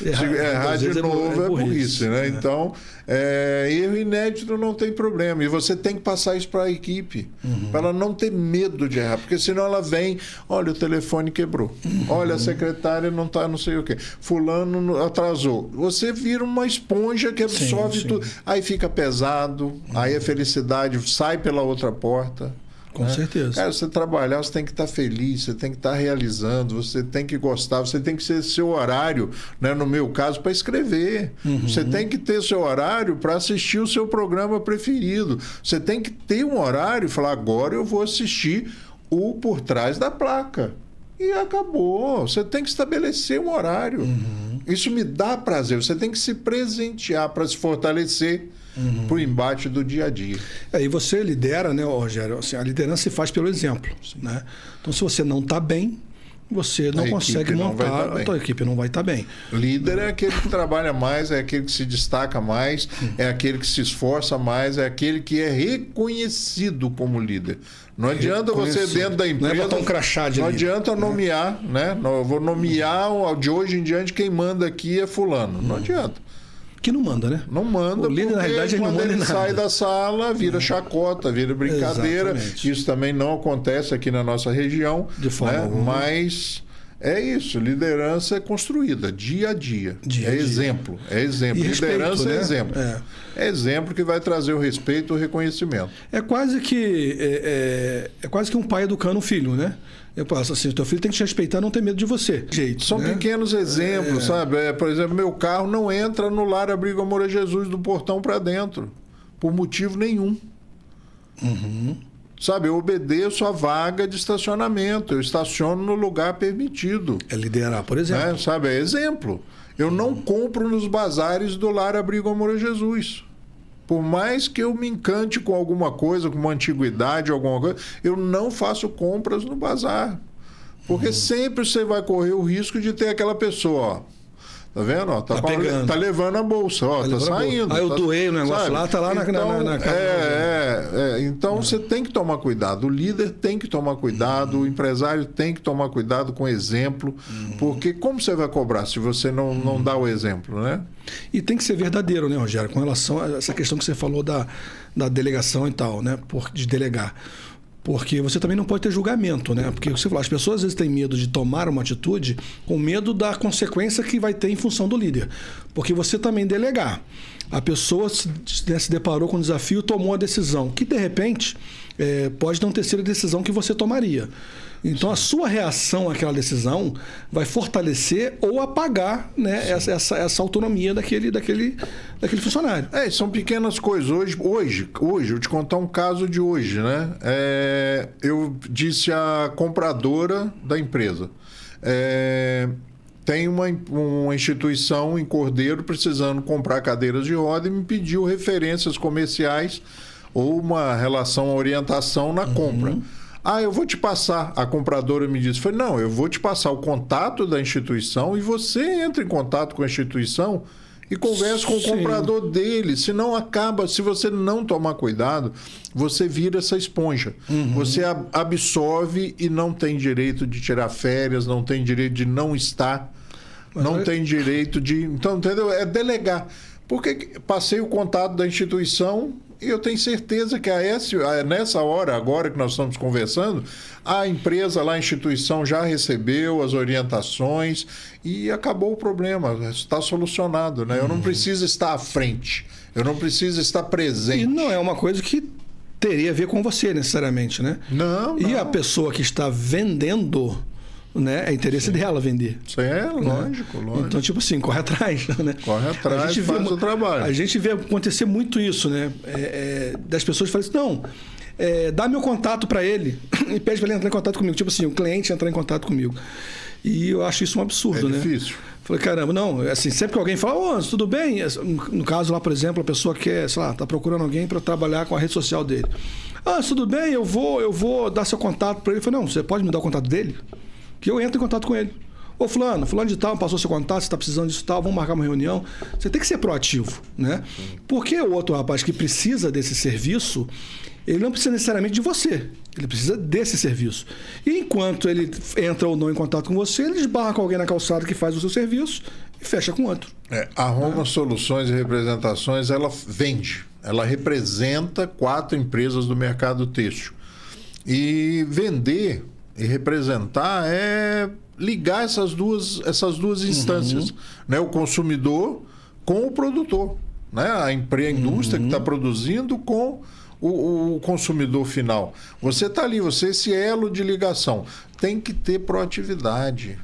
Errar de novo é burrice. Né? Então, erro inédito não tem problema. E você tem que passar isso para a equipe, para ela não ter medo de errar. Porque senão ela vem, olha, o telefone quebrou. Olha, a secretária não está não sei o quê. Fulano atrasou. Você vira uma esponja que absorve tudo. Aí fica pesado, aí a felicidade sai pela outra porta. Com certeza. Cara, você trabalhar, você tem que estar feliz, você tem que estar realizando, você tem que gostar, você tem que ser seu horário, né, no meu caso, para escrever. Você tem que ter seu horário para assistir o seu programa preferido. Você tem que ter um horário e falar, agora eu vou assistir o Por Trás da Placa. E acabou. Você tem que estabelecer um horário. Isso me dá prazer. Você tem que se presentear para se fortalecer para o embate do dia a dia. E você lidera, né, Rogério? Assim, a liderança se faz pelo exemplo. Né? Então, se você não está bem, você não consegue montar, a tua equipe não vai estar bem. Líder é aquele que trabalha mais, é aquele que se destaca mais, é aquele que se esforça mais, é aquele que é reconhecido como líder. Não adianta você dentro da empresa... Não é botar um crachá de Não líder, adianta nomear, né? Eu vou nomear, de hoje em diante, quem manda aqui é fulano. Não adianta. Que não manda, né? Não manda, o líder, na realidade, ele não manda ele nada. sai da sala, vira chacota, vira brincadeira. Exatamente. Isso também não acontece aqui na nossa região. De forma alguma. Mas é isso, liderança é construída dia a dia. Exemplo. E Liderança respeito, é exemplo. É exemplo que vai trazer o respeito e o reconhecimento. É quase que um pai educando um filho, né? Eu passo assim, o teu filho tem que te respeitar, não ter medo de você. São pequenos exemplos, sabe? Por exemplo, meu carro não entra no Lar Abrigo Amor a Jesus do portão para dentro, por motivo nenhum. Sabe, eu obedeço a vaga de estacionamento, eu estaciono no lugar permitido. É liderar, por exemplo. Né? Sabe, é exemplo. Eu não compro nos bazares do Lar Abrigo Amor a Jesus. Por mais que eu me encante com alguma coisa, com uma antiguidade, alguma coisa, eu não faço compras no bazar. Porque sempre você vai correr o risco de ter aquela pessoa, ó. Tá vendo? Ó, tá levando a bolsa, ó, tá saindo. Aí eu doei o negócio, sabe? Lá, tá lá então, na casa. Então você tem que tomar cuidado. O líder tem que tomar cuidado, o empresário tem que tomar cuidado com o exemplo, porque como você vai cobrar se você não dá o exemplo, né? E tem que ser verdadeiro, né, Rogério? Com relação a essa questão que você falou da delegação e tal, né? De delegar. Porque você também não pode ter julgamento, né? Porque você falou, as pessoas às vezes têm medo de tomar uma atitude com medo da consequência que vai ter em função do líder. Porque você também delegar. A pessoa se deparou com um desafio, tomou a decisão, que de repente pode não ter sido a decisão que você tomaria. Então, a sua reação àquela decisão vai fortalecer ou apagar, né, essa autonomia daquele funcionário. São pequenas coisas. Hoje, eu te contar um caso de hoje, né? Eu disse à compradora da empresa, tem uma instituição em Cordeiro precisando comprar cadeiras de roda e me pediu referências comerciais ou uma relação, orientação na compra. Eu vou te passar. A compradora me disse, não, eu vou te passar o contato da instituição e você entra em contato com a instituição e conversa com o comprador dele. Senão acaba, se você não tomar cuidado, você vira essa esponja. Você absorve e não tem direito de tirar férias, não tem direito de não estar, não tem direito de... Então, entendeu? É delegar. Porque passei o contato da instituição... E eu tenho certeza que nessa hora, agora que nós estamos conversando, a empresa lá, a instituição já recebeu as orientações e acabou o problema, está solucionado, né? Eu não preciso estar à frente, eu não preciso estar presente. E não é uma coisa que teria a ver com você necessariamente, né? Não. E a pessoa que está vendendo... Né? É interesse dela vender. Lógico. Então, tipo assim, corre atrás. Né? Corre atrás e faz o trabalho. A gente vê acontecer muito isso, né? Das pessoas falam assim, não, dá meu contato para ele e pede para ele entrar em contato comigo. Tipo assim, o cliente entrar em contato comigo. E eu acho isso um absurdo, né? É difícil. Falei, caramba, não, assim, sempre que alguém fala, tudo bem? No caso lá, por exemplo, a pessoa quer, sei lá, tá procurando alguém para trabalhar com a rede social dele. Tudo bem, eu vou dar seu contato para ele. Eu falei, não, você pode me dar o contato dele? Que eu entro em contato com ele. Ô, fulano de tal, passou seu contato, você está precisando disso e tal, vamos marcar uma reunião. Você tem que ser proativo, né? Porque o outro rapaz que precisa desse serviço, ele não precisa necessariamente de você. Ele precisa desse serviço. E enquanto ele entra ou não em contato com você, ele esbarra com alguém na calçada que faz o seu serviço e fecha com outro. A Roma Soluções e Representações, ela vende. Ela representa 4 empresas do mercado têxtil. E vender... E representar é ligar essas duas instâncias, né? O consumidor com o produtor, né? A indústria que está produzindo com o consumidor final. Você está ali, você é esse elo de ligação. Tem que ter proatividade.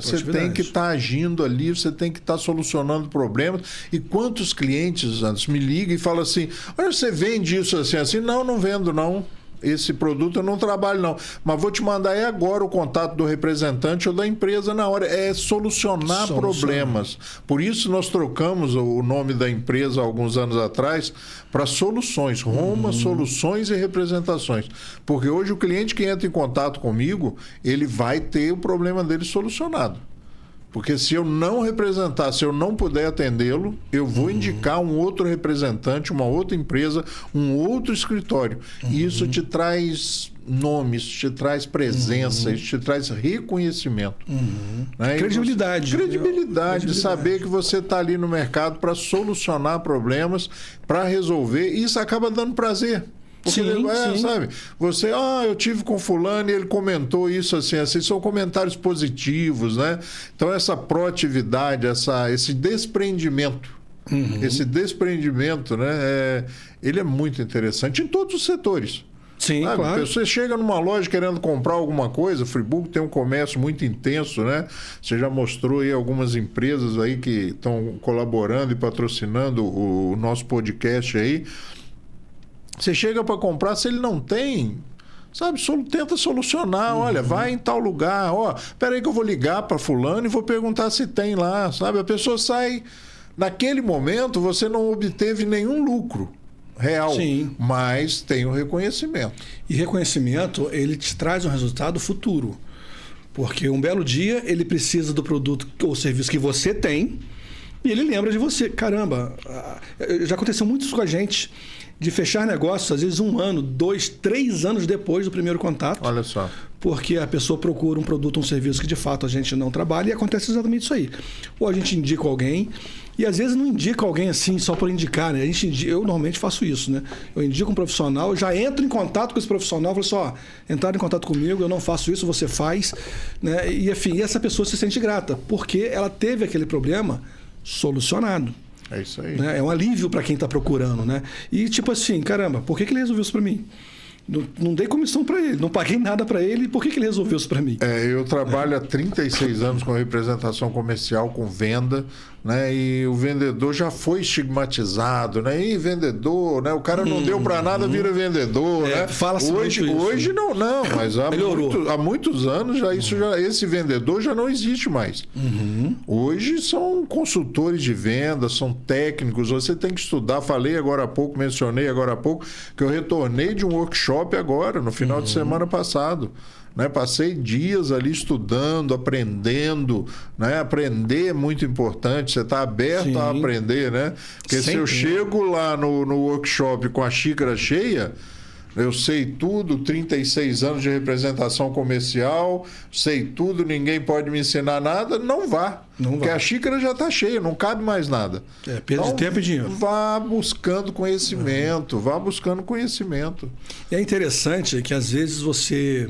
Você tem que estar agindo ali, você tem que estar solucionando problemas. E quantos clientes antes me ligam e falam assim, olha, você vende isso assim? Não vendo, não. Esse produto eu não trabalho, não. Mas vou te mandar agora o contato do representante ou da empresa na hora. É solucionar problemas. Por isso nós trocamos o nome da empresa há alguns anos atrás para Soluções. Roma Soluções e Representações. Porque hoje o cliente que entra em contato comigo, ele vai ter o problema dele solucionado. Porque se eu não representar, se eu não puder atendê-lo, eu vou indicar um outro representante, uma outra empresa, um outro escritório. E isso te traz nomes, te traz presença, isso te traz reconhecimento. Né? Credibilidade. Credibilidade de saber que você está ali no mercado para solucionar problemas, para resolver. E isso acaba dando prazer. Porque sim. Sabe? Você, eu tive com fulano e ele comentou isso assim, são comentários positivos, né? Então essa proatividade, esse desprendimento, né? Ele é muito interessante em todos os setores. Sim, sabe? Claro. Você chega numa loja querendo comprar alguma coisa, Friburgo tem um comércio muito intenso, né? Você já mostrou aí algumas empresas aí que estão colaborando e patrocinando o nosso podcast aí. Você chega para comprar, se ele não tem, Sabe, tenta solucionar, olha, vai em tal lugar, ó, peraí que eu vou ligar para fulano e vou perguntar se tem lá, sabe? A pessoa sai, naquele momento você não obteve nenhum lucro real, Sim. mas tem o reconhecimento. E reconhecimento, ele te traz um resultado futuro. Porque um belo dia ele precisa do produto ou serviço que você tem e ele lembra de você. Caramba, já aconteceu muito isso com a gente, de fechar negócios, às vezes 1 ano, 2, 3 anos depois do primeiro contato. Olha só. Porque a pessoa procura um produto, um serviço que de fato a gente não trabalha e acontece exatamente isso aí. Ou a gente indica alguém, e às vezes não indica alguém assim só por indicar, né? Eu normalmente faço isso, né? Eu indico um profissional, já entro em contato com esse profissional, falo assim, ó, entrar em contato comigo, eu não faço isso, você faz, né? E enfim, e essa pessoa se sente grata, porque ela teve aquele problema solucionado. É isso aí. Né? É um alívio para quem está procurando, né? E tipo assim, caramba, por que ele resolveu isso para mim? Não dei comissão para ele, não paguei nada para ele, por que ele resolveu isso para mim? Eu trabalho há 36 anos com representação comercial, com venda, né? E o vendedor já foi estigmatizado, né? E vendedor, né? O cara não deu para nada, vira vendedor, né? Fala-se hoje não, mas há muitos anos esse vendedor já não existe mais. Hoje são consultores de venda, são técnicos, você tem que estudar. Mencionei agora há pouco, que eu retornei de um workshop agora, no final de semana passado. Né? Passei dias ali estudando, aprendendo, né? Aprender é muito importante, você está aberto a aprender, né? Porque se eu chego lá no workshop com a xícara cheia, eu sei tudo, 36 anos de representação comercial, sei tudo, ninguém pode me ensinar nada, não vá. Porque a xícara já está cheia, não cabe mais nada. Perda de tempo e dinheiro. Vá buscando conhecimento, vá buscando conhecimento. E é interessante que às vezes você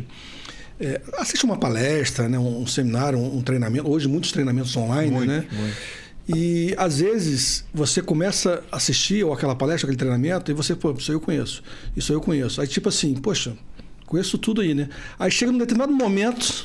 assiste uma palestra, né, um seminário, um treinamento. Hoje muitos treinamentos online, né? Muito. E às vezes você começa a assistir ou aquela palestra, aquele treinamento, e você, pô, isso eu conheço. Aí tipo assim, poxa, conheço tudo aí, né? Aí chega num determinado momento,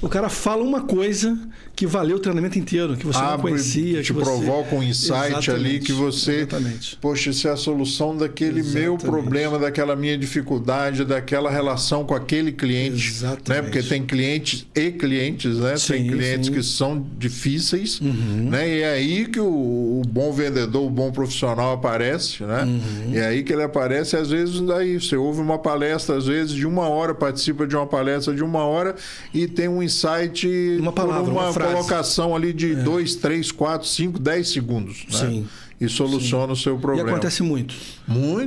o cara fala uma coisa que valeu o treinamento inteiro, que você não conhecia. Te provoca um insight ali que você... Exatamente. Poxa, isso é a solução daquele meu problema, daquela minha dificuldade, daquela relação com aquele cliente. Exatamente. Né? Porque tem clientes e clientes, né? Tem clientes que são difíceis, né? E é aí que o bom vendedor, o bom profissional aparece, né? E é aí que ele aparece, às vezes, daí você ouve uma palestra, às vezes, de 1 hora, participa de uma palestra de 1 hora e tem um insight, uma palavra, uma frase. Colocação ali de 2, 3, 4, 5, 10 segundos. Né? Sim. E soluciona o seu problema. E acontece muito.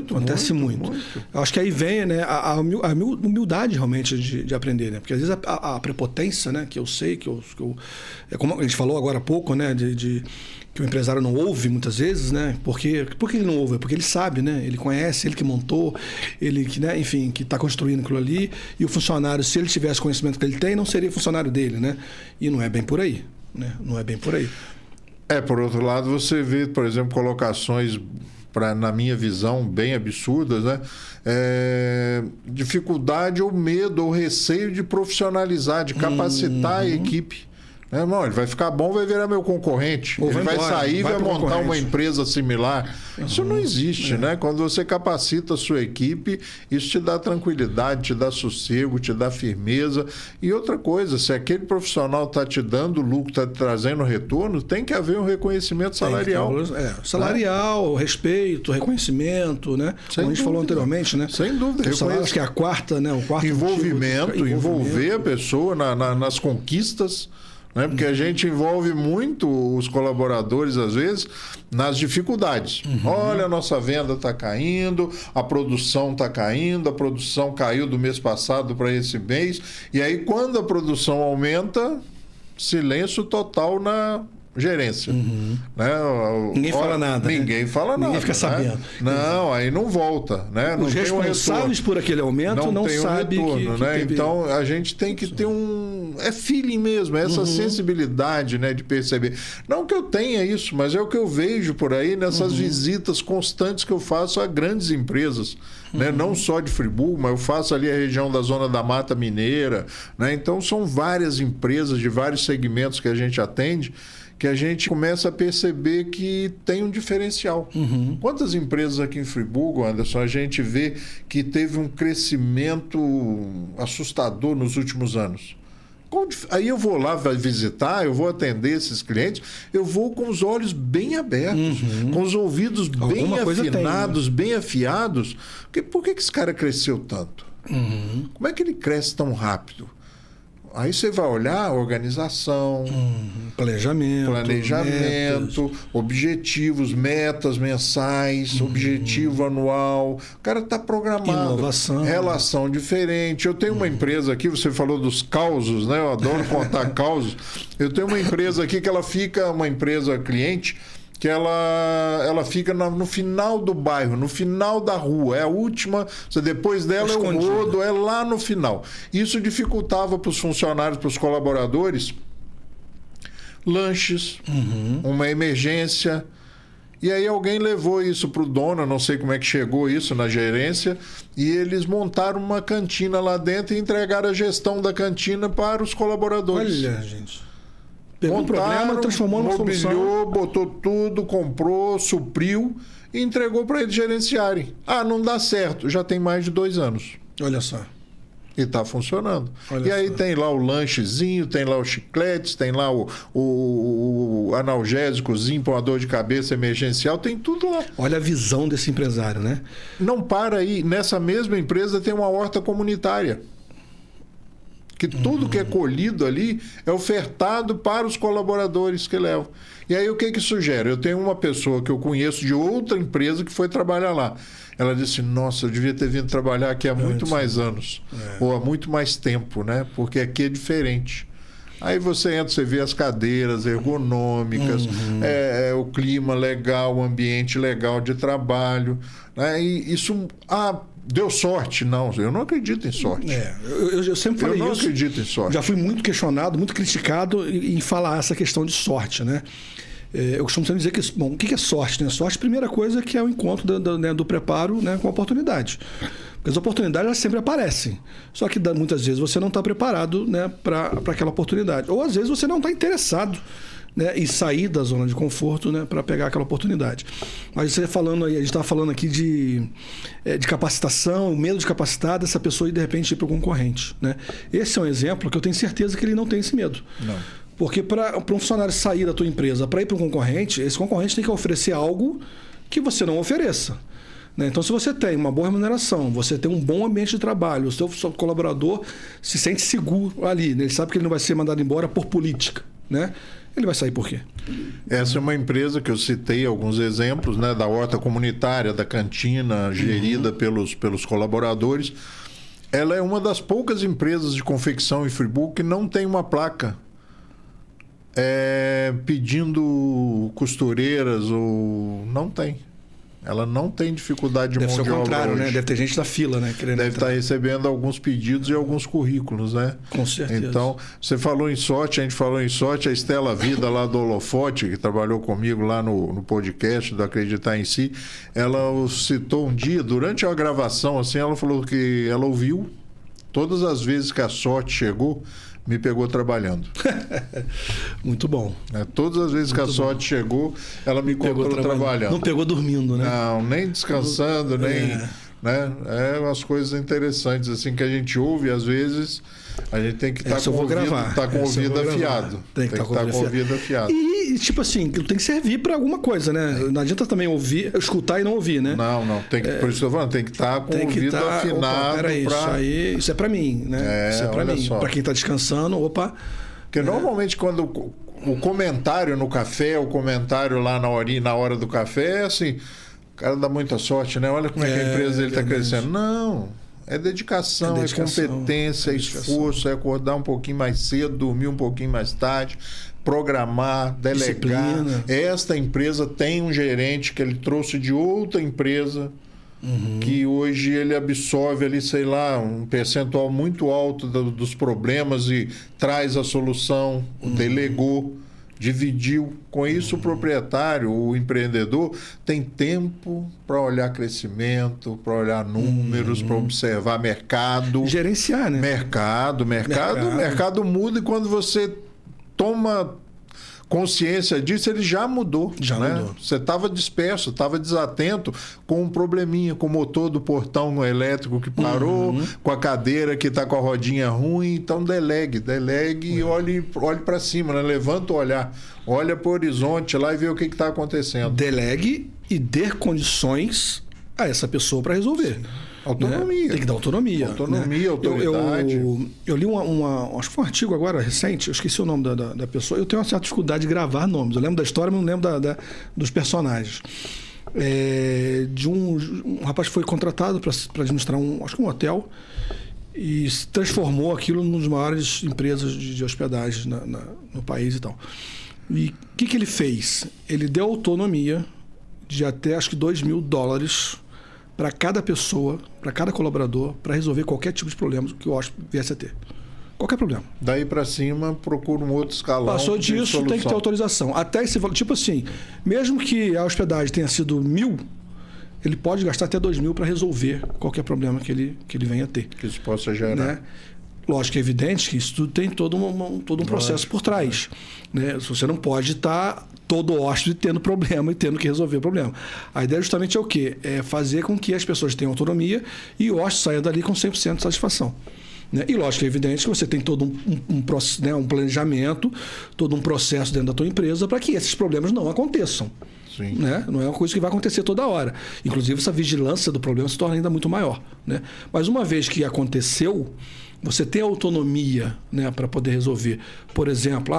Acontece muito. Eu acho que aí vem, né, a humildade realmente de aprender, né? Porque às vezes a prepotência, né, que eu sei, é como a gente falou agora há pouco, né, que o empresário não ouve muitas vezes, né? Por que ele não ouve? Porque ele sabe, né? Ele conhece, ele que montou, ele que, né, enfim, que está construindo aquilo ali. E o funcionário, se ele tivesse o conhecimento que ele tem, não seria funcionário dele, né? E não é bem por aí, né? Não é bem por aí. Por outro lado, você vê, por exemplo, colocações, na minha visão, bem absurdas, né? Dificuldade ou medo ou receio de profissionalizar, de capacitar a equipe. Não, ele vai ficar bom, vai virar meu concorrente. Ele vai sair e vai montar uma empresa similar. Isso não existe, né? Quando você capacita a sua equipe, isso te dá tranquilidade, te dá sossego, te dá firmeza. E outra coisa, se aquele profissional está te dando lucro, está te trazendo retorno, tem que haver um reconhecimento salarial. Salarial, respeito, reconhecimento, né? Como a gente falou anteriormente, né? Sem dúvida. O salário, acho que é a quarta, né? O quarto envolvimento, envolver a pessoa nas conquistas. Né? Porque a gente envolve muito os colaboradores, às vezes, nas dificuldades. Olha, a nossa venda está caindo, a produção está caindo, a produção caiu do mês passado para esse mês. E aí, quando a produção aumenta, silêncio total na gerência. Né? Ninguém fala nada. Ninguém fala nada. Ninguém fica sabendo. Não, aí não volta. Né? Não os tem responsáveis por aquele aumento não sabem que né? Então, a gente tem que ter é feeling mesmo, essa sensibilidade, né, de perceber. Não que eu tenha isso, mas é o que eu vejo por aí nessas visitas constantes que eu faço a grandes empresas. Né? Não só de Friburgo, mas eu faço ali a região da Zona da Mata Mineira. Né? Então, são várias empresas de vários segmentos que a gente atende, que a gente começa a perceber que tem um diferencial. Quantas empresas aqui em Friburgo, Anderson, a gente vê que teve um crescimento assustador nos últimos anos? Aí eu vou lá visitar, eu vou atender esses clientes, eu vou com os olhos bem abertos, com os ouvidos bem afinados, bem afiados. Por que esse cara cresceu tanto? Como é que ele cresce tão rápido? Aí você vai olhar a organização, planejamento, objetivos, metas mensais, objetivo anual. O cara está programado. Inovação. Relação diferente. Eu tenho uma empresa aqui, você falou dos causos, né? Eu adoro contar causos. Eu tenho uma empresa aqui que ela fica, uma empresa cliente, que ela fica no final do bairro, no final da rua, é a última, depois dela é o rodo, é lá no final. Isso dificultava para os funcionários, para os colaboradores, lanches, uma emergência. E aí alguém levou isso para o dono, não sei como é que chegou isso na gerência, e eles montaram uma cantina lá dentro e entregaram a gestão da cantina para os colaboradores. Olha, gente. Pegou um problema, transformou numa solução. Mobiliou, botou tudo, comprou, supriu e entregou para eles gerenciarem. Ah, não dá certo. Já tem mais de 2 anos. Olha só. E está funcionando. Olha e aí só. tem lá o lanchezinho, tem lá os chicletes, tem lá o analgésicozinho para uma dor de cabeça emergencial, tem tudo lá. Olha a visão desse empresário, né? Não para aí. Nessa mesma empresa tem uma horta comunitária. Que tudo que é colhido ali é ofertado para os colaboradores que levam. E aí o que sugere? Eu tenho uma pessoa que eu conheço de outra empresa que foi trabalhar lá. Ela disse, nossa, eu devia ter vindo trabalhar aqui há muito mais anos. Ou há muito mais tempo, né? Porque aqui é diferente. Aí você entra, você vê as cadeiras ergonômicas, o clima legal, o ambiente legal de trabalho. Né? E isso... deu sorte? Não, eu não acredito em sorte. Eu sempre falei isso. Eu não acredito em sorte. Já fui muito questionado, muito criticado em falar essa questão de sorte, né? Eu costumo sempre dizer que, bom, o que é sorte? Né? Sorte, primeira coisa, que é o encontro do preparo, né, com a oportunidade. Porque as oportunidades elas sempre aparecem. Só que muitas vezes você não está preparado, né, para aquela oportunidade. Ou às vezes você não está interessado, né, e sair da zona de conforto, né, para pegar aquela oportunidade. Mas você falando aí, a gente estava falando aqui de capacitação, o medo de capacitar dessa pessoa e de repente ir para o concorrente. Né? Esse é um exemplo que eu tenho certeza que ele não tem esse medo. Não. Porque para um funcionário sair da tua empresa para ir para um concorrente, esse concorrente tem que oferecer algo que você não ofereça. Né? Então, se você tem uma boa remuneração, você tem um bom ambiente de trabalho, o seu colaborador se sente seguro ali, né? Ele sabe que ele não vai ser mandado embora por política, né? Ele vai sair por quê? Essa é uma empresa que eu citei alguns exemplos, né, da horta comunitária, da cantina gerida pelos colaboradores. Ela é uma das poucas empresas de confecção em Friburgo que não tem uma placa pedindo costureiras ou... Não tem. Ela não tem dificuldade de mão de obra. Deve ser o contrário, né? Deve ter gente da fila, né? Deve estar recebendo alguns pedidos e alguns currículos, né? Com certeza. Então, você falou em sorte, a gente falou em sorte, a Estela Vida lá do Holofote, que trabalhou comigo lá no podcast do Acreditar em Si, ela citou um dia, durante a gravação, assim, ela falou que ela ouviu todas as vezes que a sorte chegou, me pegou trabalhando. Muito bom. Todas as vezes que a sorte chegou, ela me encontrou trabalhando. Não pegou dormindo, né? Não, nem descansando, nem... Né? É umas coisas interessantes assim que a gente ouve, às vezes a gente tem que estar com o ouvido afiado. Tem que estar com o ouvido afiado. E tipo assim, tem que servir para alguma coisa, né? Não adianta também escutar e não ouvir, né? Não. Tem que, por isso que eu tô falando, tem que estar com o ouvido afinado. Isso é para mim, né? Isso é para mim. Para quem está descansando, Porque normalmente quando o comentário no café, o comentário lá na hora do café é assim... O cara dá muita sorte, né? Olha como é que a empresa dele está crescendo. Não, é dedicação, é competência, é esforço, é acordar um pouquinho mais cedo, dormir um pouquinho mais tarde, programar, delegar. Disciplina. Esta empresa tem um gerente que ele trouxe de outra empresa, que hoje ele absorve ali, sei lá, um percentual muito alto dos problemas e traz a solução, delegou. Dividiu. Com isso, o proprietário, o empreendedor, tem tempo para olhar crescimento, para olhar números, para observar mercado. Gerenciar, né? Mercado muda e quando você toma consciência disso, ele já mudou. Já mudou. Você estava disperso, estava desatento com um probleminha, com o motor do portão elétrico que parou, com a cadeira que está com a rodinha ruim. Então, delegue e olhe para cima, né? Levanta o olhar, olha para o horizonte lá e vê o que está acontecendo. Delegue e dê condições a essa pessoa para resolver. Sim. Autonomia. Né? Tem que dar autonomia. Autonomia, né? autoridade. Eu li acho que foi um artigo agora recente, eu esqueci o nome da pessoa. Eu tenho uma certa dificuldade de gravar nomes. Eu lembro da história, mas não lembro dos personagens. De um rapaz que foi contratado para administrar acho que um hotel e se transformou aquilo numa das maiores empresas de hospedagem no país e tal. E o que ele fez? Ele deu autonomia de até acho que $2.000 para cada pessoa, para cada colaborador, para resolver qualquer tipo de problema que o hóspede viesse a ter. Qualquer problema. Daí para cima, procura um outro escalão. Passou disso, tem que ter autorização. Até esse valor, tipo assim, mesmo que a hospedagem tenha sido 1.000, ele pode gastar até 2.000 para resolver qualquer problema que ele venha a ter. Que isso possa gerar. Né? Lógico que é evidente que isso tudo tem todo um processo por trás. Né? Você não pode estar todo hóspede tendo problema e tendo que resolver o problema. A ideia justamente é o quê? É fazer com que as pessoas tenham autonomia e o hóspede saia dali com 100% de satisfação. Né? E lógico que é evidente que você tem todo um planejamento, todo um processo dentro da tua empresa para que esses problemas não aconteçam. Sim. Né? Não é uma coisa que vai acontecer toda hora. Inclusive, essa vigilância do problema se torna ainda muito maior. Né? Mas uma vez que aconteceu, você tem autonomia, né, para poder resolver. Por exemplo,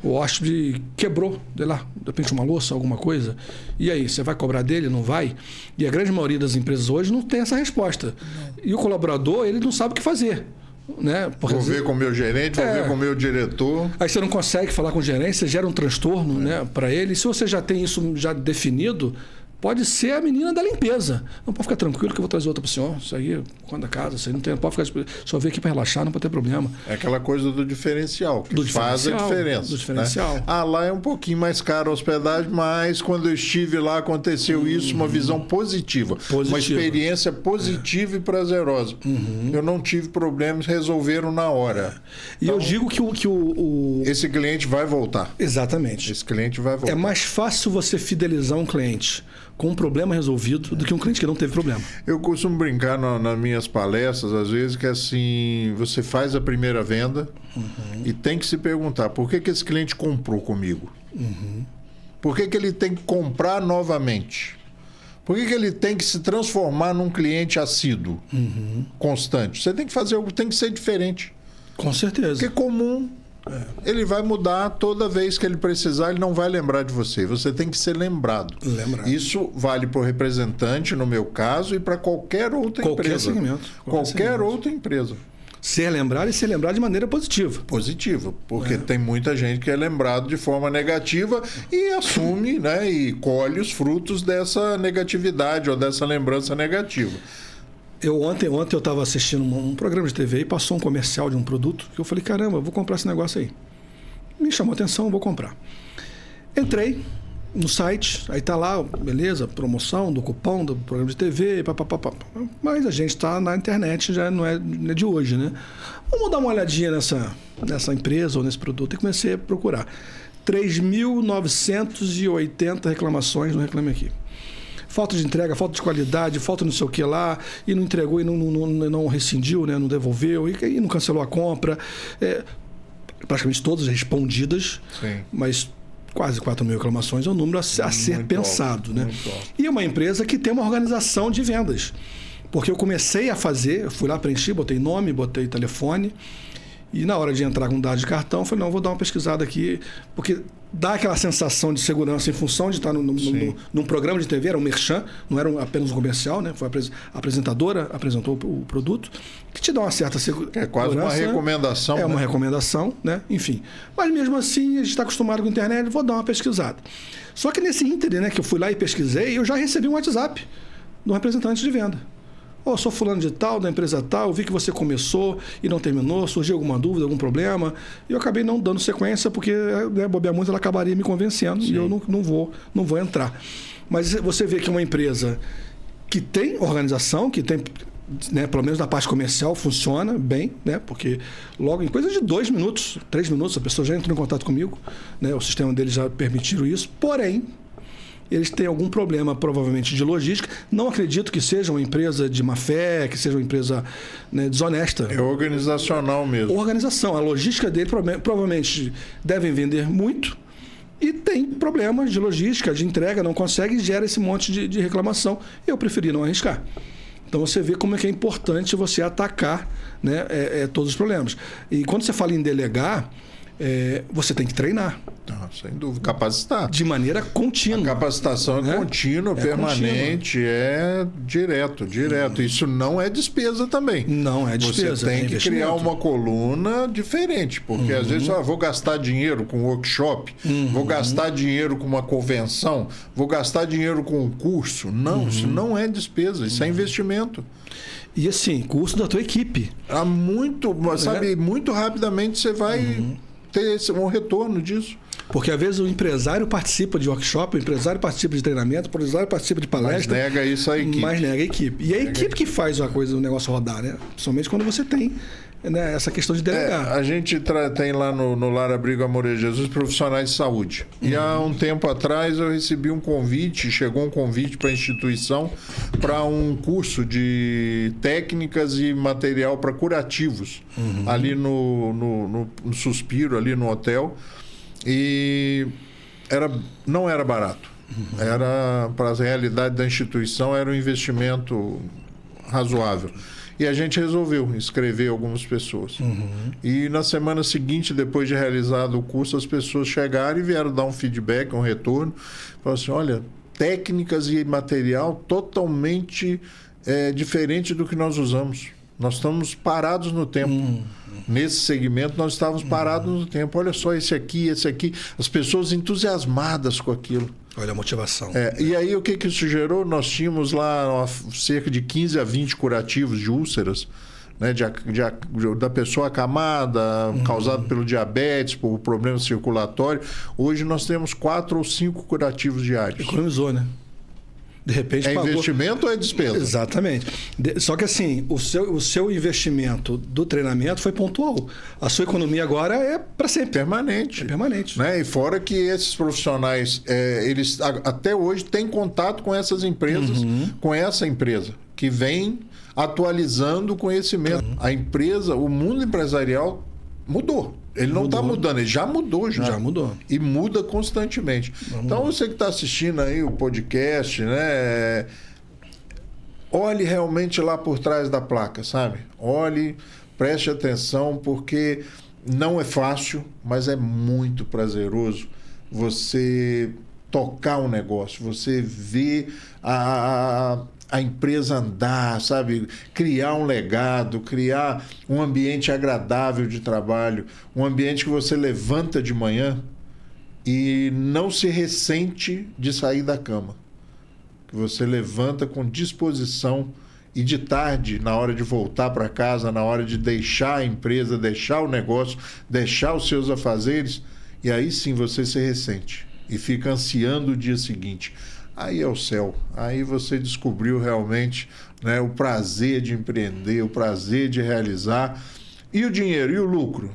o hóspede quebrou, sei lá, de repente uma louça, alguma coisa. E aí, você vai cobrar dele? Não vai? E a grande maioria das empresas hoje não tem essa resposta. Não. E o colaborador, ele não sabe o que fazer. Né? Vou ver com o meu gerente, vou ver com o meu diretor. Aí você não consegue falar com o gerente, você gera um transtorno, né, para ele. E se você já tem isso já definido, pode ser a menina da limpeza. Não pode ficar tranquilo que eu vou trazer outra para o senhor. Isso aí, quando a casa, isso aí não tem. Pode ficar. Só vir aqui para relaxar, não pode ter problema. É aquela coisa do diferencial, que faz a diferença. Do diferencial. Né? Lá é um pouquinho mais caro a hospedagem, mas quando eu estive lá aconteceu isso, uma visão positiva. Uma experiência positiva e prazerosa. Eu não tive problemas, resolveram na hora. E então, eu digo que esse cliente vai voltar. Exatamente. Esse cliente vai voltar. É mais fácil você fidelizar um cliente com um problema resolvido do que um cliente que não teve problema. Eu costumo brincar nas minhas palestras, às vezes, que assim, você faz a primeira venda e tem que se perguntar, por que esse cliente comprou comigo? Por que ele tem que comprar novamente? Por que ele tem que se transformar num cliente assíduo, constante? Você tem que fazer algo, tem que ser diferente. Com certeza. Porque comum... Ele vai mudar toda vez que ele precisar, ele não vai lembrar de você. Você tem que ser lembrado. Isso vale para o representante, no meu caso, e para qualquer outra empresa. Segmento. Qualquer outra empresa. Ser lembrado e ser lembrado de maneira positiva. Positiva, porque tem muita gente que é lembrado de forma negativa e assume, né, e colhe os frutos dessa negatividade ou dessa lembrança negativa. Ontem eu estava assistindo um programa de TV e passou um comercial de um produto que eu falei, caramba, eu vou comprar esse negócio aí. Me chamou a atenção, vou comprar. Entrei no site, aí tá lá, beleza, promoção do cupom do programa de TV, papapá. Mas a gente está na internet, já não é de hoje, né? Vamos dar uma olhadinha nessa empresa ou nesse produto e comecei a procurar. 3.980 reclamações no Reclame Aqui. Falta de entrega, falta de qualidade, falta não sei o que lá, e não entregou e não rescindiu, né? Não devolveu, e não cancelou a compra. Praticamente todas respondidas, sim, mas quase 4.000 reclamações é um número a ser pensado. Né? E é uma empresa que tem uma organização de vendas. Porque eu comecei a fazer, eu fui lá, preenchi, botei nome, botei telefone, e na hora de entrar com dados de cartão, eu falei, não, vou dar uma pesquisada aqui, porque dá aquela sensação de segurança em função de estar num programa de TV, era um merchan, não era apenas um comercial, né? Foi a apresentadora apresentou o produto, que te dá uma certa segurança. É quase uma recomendação. É uma recomendação, né? Enfim. Mas mesmo assim, a gente está acostumado com a internet, vou dar uma pesquisada. Só que nesse ínterim, né, que eu fui lá e pesquisei, eu já recebi um WhatsApp de um representante de venda. Sou fulano de tal, da empresa tal, vi que você começou e não terminou, surgiu alguma dúvida, algum problema, e eu acabei não dando sequência porque, né, bobear muito, ela acabaria me convencendo. Sim. E eu não vou entrar. Mas você vê que uma empresa que tem organização, que tem né, pelo menos na parte comercial, funciona bem, né, porque logo em coisa de 2 minutos, 3 minutos, a pessoa já entrou em contato comigo, né, o sistema deles já permitiram isso, porém, eles têm algum problema, provavelmente, de logística. Não acredito que seja uma empresa de má fé, que seja uma empresa, né, desonesta. É organizacional mesmo. Organização. A logística dele provavelmente devem vender muito e tem problemas de logística, de entrega, não consegue e gera esse monte de reclamação. Eu preferi não arriscar. Então você vê como é que é importante você atacar, né, todos os problemas. E quando você fala em delegar, você tem que treinar. Sem dúvida, capacitar. De maneira contínua. A capacitação é contínua, permanente, é direto. Isso não é despesa também. Não é despesa. Você tem que criar uma coluna diferente, porque às vezes vou gastar dinheiro com workshop, vou gastar dinheiro com uma convenção, vou gastar dinheiro com um curso. Não, isso não é despesa, isso é investimento. E assim, curso da tua equipe. Muito rapidamente você vai ter um retorno disso. Porque às vezes o empresário participa de workshop, o empresário participa de treinamento, o empresário participa de palestra. Mas nega isso a equipe. Mas nega a equipe. E é a equipe que faz o negócio rodar, né? Principalmente quando você tem, né, essa questão de delegar. A gente tem lá no Lar Abrigo Amor de Jesus profissionais de saúde. E há um tempo atrás eu recebi chegou um convite para a instituição para um curso de técnicas e material para curativos ali no Suspiro, ali no hotel. E não era barato. Era, para a realidade da instituição, era um investimento razoável. E a gente resolveu inscrever algumas pessoas. E na semana seguinte, depois de realizado o curso, as pessoas chegaram e vieram dar um feedback, um retorno. Falaram assim, olha, técnicas e material totalmente diferente do que nós usamos. Nós estamos parados no tempo. Nesse segmento, nós estávamos parados no tempo. Olha só, esse aqui. As pessoas entusiasmadas com aquilo. Olha a motivação. E aí, o que isso gerou? Nós tínhamos lá cerca de 15 a 20 curativos de úlceras, né, da pessoa acamada, causado pelo diabetes, por problema circulatório. Hoje, nós temos 4 ou 5 curativos diários. Economizou, né? De repente pagou. Investimento ou é despesa? Exatamente. Só que assim, o seu investimento do treinamento foi pontual. A sua economia agora é para sempre. Permanente. É permanente. Né? E fora que esses profissionais, eles até hoje têm contato com essas empresas, com essa empresa, que vem atualizando o conhecimento. A empresa, o mundo empresarial mudou. Ele não está mudando, ele já mudou. Já mudou. E muda constantemente. Então, você que está assistindo aí o podcast, né? Olhe realmente lá por trás da placa, sabe? Olhe, preste atenção, porque não é fácil, mas é muito prazeroso você tocar um negócio, você ver a empresa andar, sabe? Criar um legado, criar um ambiente agradável de trabalho, um ambiente que você levanta de manhã e não se ressente de sair da cama. Que você levanta com disposição e de tarde, na hora de voltar para casa, na hora de deixar a empresa, deixar o negócio, deixar os seus afazeres, e aí sim você se ressente e fica ansiando o dia seguinte. Aí é o céu. Aí você descobriu realmente, né, o prazer de empreender, o prazer de realizar. E o dinheiro, e o lucro?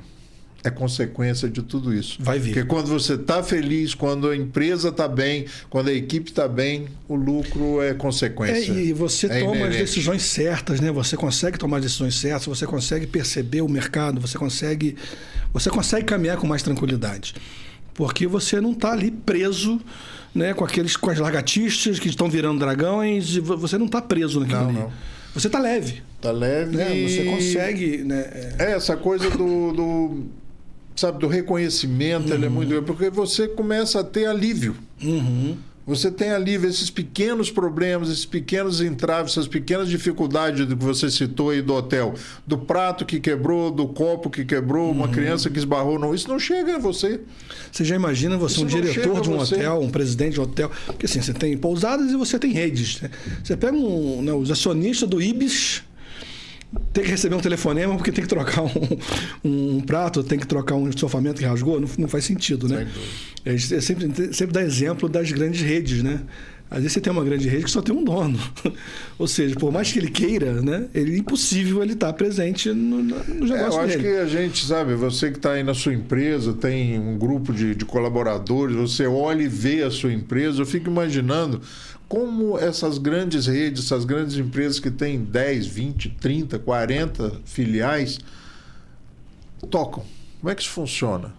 É consequência de tudo isso. Vai vir. Porque quando você está feliz, quando a empresa está bem, quando a equipe está bem, o lucro é consequência. E você toma as decisões certas, né? Você consegue tomar as decisões certas, você consegue perceber o mercado, você consegue caminhar com mais tranquilidade. Porque você não está ali preso, né, com as lagartixas que estão virando dragões, e você não está preso naquilo ali. Não. Você está leve. Está leve. Né? Você consegue... Né, essa coisa do reconhecimento, ela é muito grande, porque você começa a ter alívio. Você tem alívio, esses pequenos problemas, esses pequenos entraves, essas pequenas dificuldades que você citou aí do hotel, do prato que quebrou, do copo que quebrou, uma criança que esbarrou, isso não chega a você. Você já imagina você um diretor de um hotel, um presidente de um hotel, porque assim, você tem pousadas e você tem redes. Né? Você pega os acionistas do Ibis, tem que receber um telefonema porque tem que trocar um prato, tem que trocar um estofamento que rasgou, não faz sentido, né? É sempre dá exemplo das grandes redes, né? Às vezes você tem uma grande rede que só tem um dono. Ou seja, por mais que ele queira, né, é impossível ele estar presente no negócio dele. Eu acho que a gente, sabe, você que está aí na sua empresa, tem um grupo de colaboradores, você olha e vê a sua empresa, eu fico imaginando como essas grandes redes, essas grandes empresas que têm 10, 20, 30, 40 filiais, tocam. Como é que isso funciona?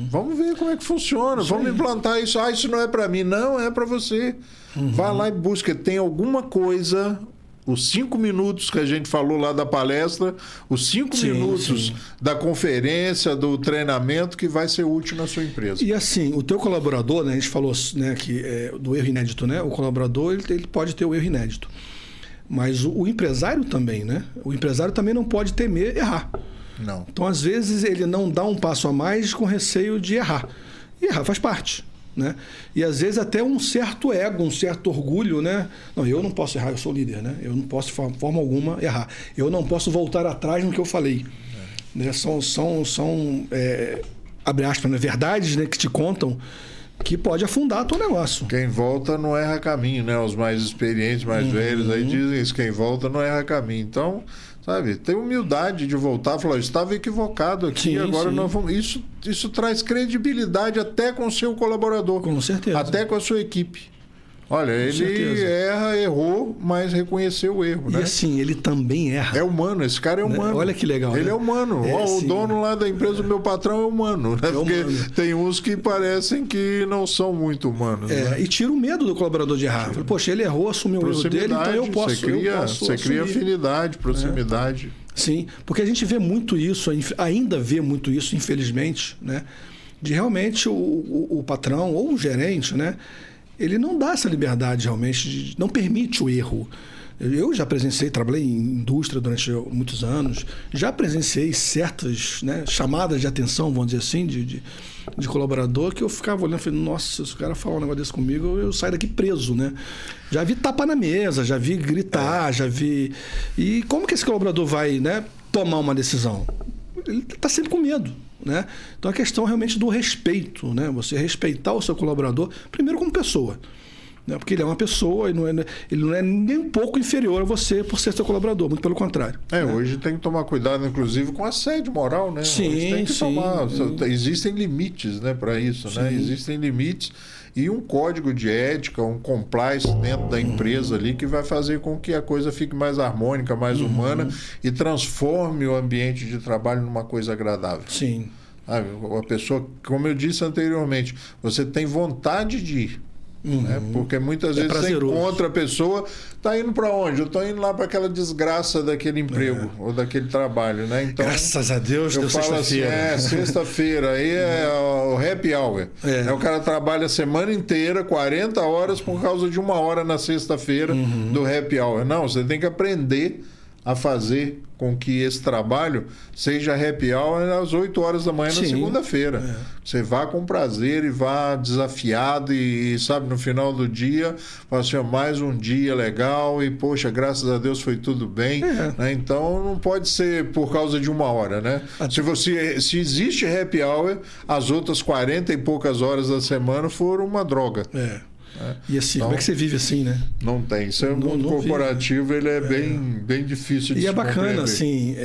Vamos ver como é que funciona. Vamos implantar isso. Isso não é para mim. Não, é para você. Vai lá e busca. Tem alguma coisa... Os 5 minutos que a gente falou lá da palestra, os 5 minutos da conferência, do treinamento, que vai ser útil na sua empresa. E assim, o teu colaborador, né, a gente falou, né, que do erro inédito, né? O colaborador ele pode ter o erro inédito. Mas o empresário também, né? O empresário também não pode temer errar. Não. Então, às vezes, ele não dá um passo a mais com receio de errar. E errar faz parte. Né? E às vezes até um certo ego, um certo orgulho, né? Não, eu não posso errar, eu sou líder, né? Eu não posso de forma alguma errar. Eu não posso voltar atrás no que eu falei. Né? São abre aspas, né? Verdades, né? Que te contam que pode afundar o teu negócio. Quem volta não erra caminho, né? Os mais experientes, mais velhos aí dizem isso, quem volta não erra caminho. Então, sabe, tem humildade de voltar e falar, estava equivocado aqui, agora nós vamos... Isso traz credibilidade até com o seu colaborador. Com certeza. Até com a sua equipe. Olha, ele errou, mas reconheceu o erro, né? E assim, ele também erra. É humano, esse cara é humano. Olha que legal. Ele é humano. O dono lá da empresa, o meu patrão é humano. Né? Porque tem uns que parecem que não são muito humanos. Né? E tira o medo do colaborador de errar. Fala, poxa, ele errou, assumiu o erro dele, então eu posso. Você cria afinidade, proximidade. Sim, porque a gente vê muito isso, ainda vê muito isso, infelizmente, né? De realmente o patrão ou o gerente, né? Ele não dá essa liberdade realmente, não permite o erro. Eu já presenciei, trabalhei em indústria durante muitos anos, já presenciei certas, né, chamadas de atenção, vamos dizer assim, de colaborador, que eu ficava olhando e falei, nossa, se o cara falar um negócio desse comigo, eu saio daqui preso, né? Já vi tapa na mesa, já vi gritar, já vi... E como que esse colaborador vai, né, tomar uma decisão? Ele está sempre com medo. Né? Então a questão realmente do respeito, né? Você respeitar o seu colaborador, primeiro como pessoa, né? Porque ele é uma pessoa, ele não é nem um pouco inferior a você por ser seu colaborador, muito pelo contrário. Né? Hoje tem que tomar cuidado, inclusive, com assédio moral, né? Sim, tem que tomar. Existem limites, né, para isso, né? Existem limites e um código de ética, um compliance dentro da empresa ali que vai fazer com que a coisa fique mais harmônica, mais humana e transforme o ambiente de trabalho numa coisa agradável. Sim. A pessoa, como eu disse anteriormente, você tem vontade de ir. Né? Porque muitas vezes você encontra a pessoa, está indo para onde? Eu estou indo lá para aquela desgraça daquele emprego ou daquele trabalho, né? Então, graças a Deus, eu falo assim, sexta-feira, aí é o happy hour. O cara trabalha a semana inteira, 40 horas, por causa de 1 hora na sexta-feira do happy hour. Não, você tem que aprender a fazer com que esse trabalho seja happy hour às 8 horas da manhã na segunda-feira. Você vá com prazer e vá desafiado e sabe, no final do dia, fala assim, mais um dia legal e, poxa, graças a Deus foi tudo bem. Né? Então, não pode ser por causa de 1 hora, né? Se existe happy hour, as outras 40 e poucas horas da semana foram uma droga. E assim, como é que você vive assim, né? Não tem. Isso é um mundo corporativo, ele é bem difícil de se compreender. E é bacana, assim,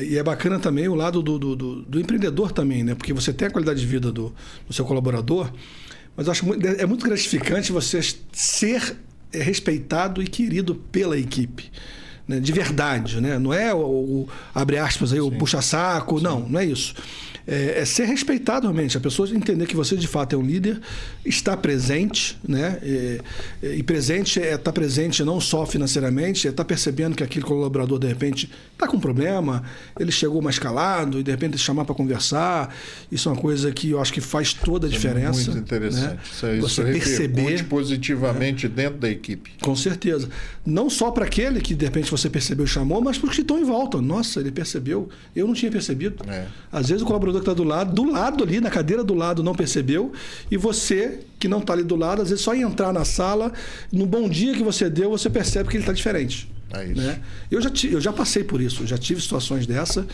e é bacana também o lado do empreendedor também, né? Porque você tem a qualidade de vida do seu colaborador, mas eu acho é muito gratificante você ser respeitado e querido pela equipe. Né? De verdade, né? Não é abre aspas aí, o puxa-saco, não é isso. É ser respeitado realmente, a pessoa entender que você de fato é um líder, está presente, né? E presente estar presente não só financeiramente, estar percebendo que aquele colaborador de repente está com um problema, ele chegou mais calado e de repente chamar para conversar, isso é uma coisa que eu acho que faz toda a diferença. Muito interessante. Né? Isso você perceber positivamente dentro da equipe. Com certeza. Não só para aquele que de repente você percebeu e chamou, mas para os que estão em volta. Nossa, ele percebeu, eu não tinha percebido. Às vezes o colaborador que está do lado ali, na cadeira do lado, não percebeu, e você, que não está ali do lado, às vezes só em entrar na sala, no bom dia que você deu, você percebe que ele está diferente. É isso. Né? Eu já passei por isso, já tive situações dessa,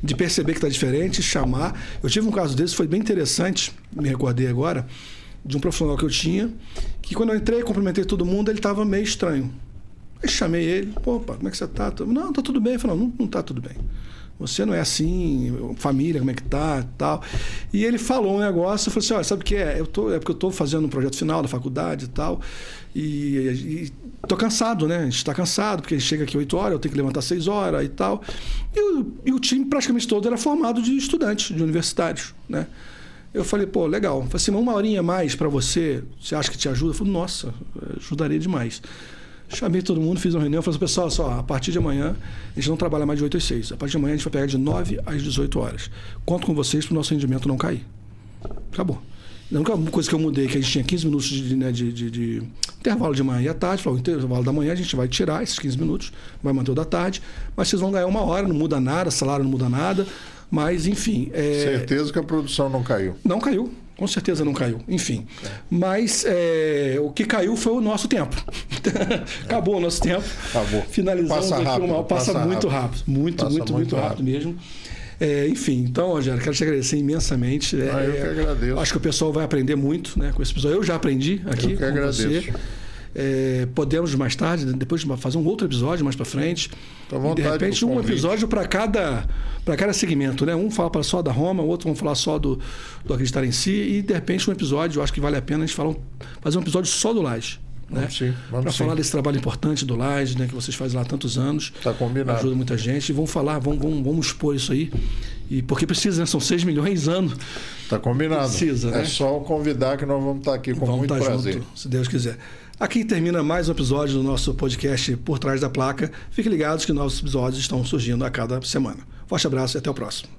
de perceber que está diferente, chamar. Eu tive um caso desse, foi bem interessante, me recordei agora, de um profissional que eu tinha, que que quando eu entrei, cumprimentei todo mundo, ele estava meio estranho. Aí chamei ele, opa, como é que você tá? Não, tá tudo bem. Ele falou, não tá tudo bem. Você não é assim, família, como é que tá e tal. E ele falou um negócio, eu falei assim, olha, sabe o que é? É porque eu tô fazendo um projeto final da faculdade e tal, e tô cansado, né? A gente tá cansado, porque a gente chega aqui 8 horas, eu tenho que levantar 6 horas e tal. E o time praticamente todo era formado de estudantes, de universitários, né? Eu falei, pô, legal. Eu falei assim, uma horinha a mais para você acha que te ajuda? Eu falei, nossa, ajudaria demais. Chamei todo mundo, fiz uma reunião, falei assim, pessoal, só, a partir de amanhã a gente não trabalha mais de 8 às 6. A partir de amanhã a gente vai pegar de 9 às 18 horas. Conto com vocês para o nosso rendimento não cair. Acabou. A única coisa que eu mudei é que a gente tinha 15 minutos de intervalo de manhã e à tarde. Falei, o intervalo da manhã a gente vai tirar esses 15 minutos, vai manter o da tarde, mas vocês vão ganhar 1 hora, não muda nada, salário não muda nada. Mas, enfim... Certeza que a produção não caiu. Não caiu. Com certeza não caiu. Enfim. Mas o que caiu foi o nosso tempo. Acabou o nosso tempo. Acabou. Finalizamos passa aqui rápido, passa muito rápido. Muito rápido mesmo. Enfim, então, Rogério, quero te agradecer imensamente. Eu que agradeço. Acho que o pessoal vai aprender muito, né, com esse episódio. Eu já aprendi aqui com você. Podemos mais tarde, depois fazer um outro episódio mais para frente. E de repente um episódio para cada segmento, né? Um fala só da Roma, o outro vamos falar só do Acreditar em Si, e de repente um episódio, eu acho que vale a pena a gente fazer um episódio só do Laje. Né? Para falar desse trabalho importante do Laje, né, que vocês fazem lá há tantos anos. Tá combinado. Ajuda muita gente. E vamos falar, vamos expor isso aí. E porque precisa, né? São 6 milhões ano. Tá combinado. Precisa, né? É só convidar que nós vamos estar aqui com muito prazer. Junto, se Deus quiser. Aqui termina mais um episódio do nosso podcast Por Trás da Placa. Fiquem ligados que novos episódios estão surgindo a cada semana. Forte abraço e até o próximo.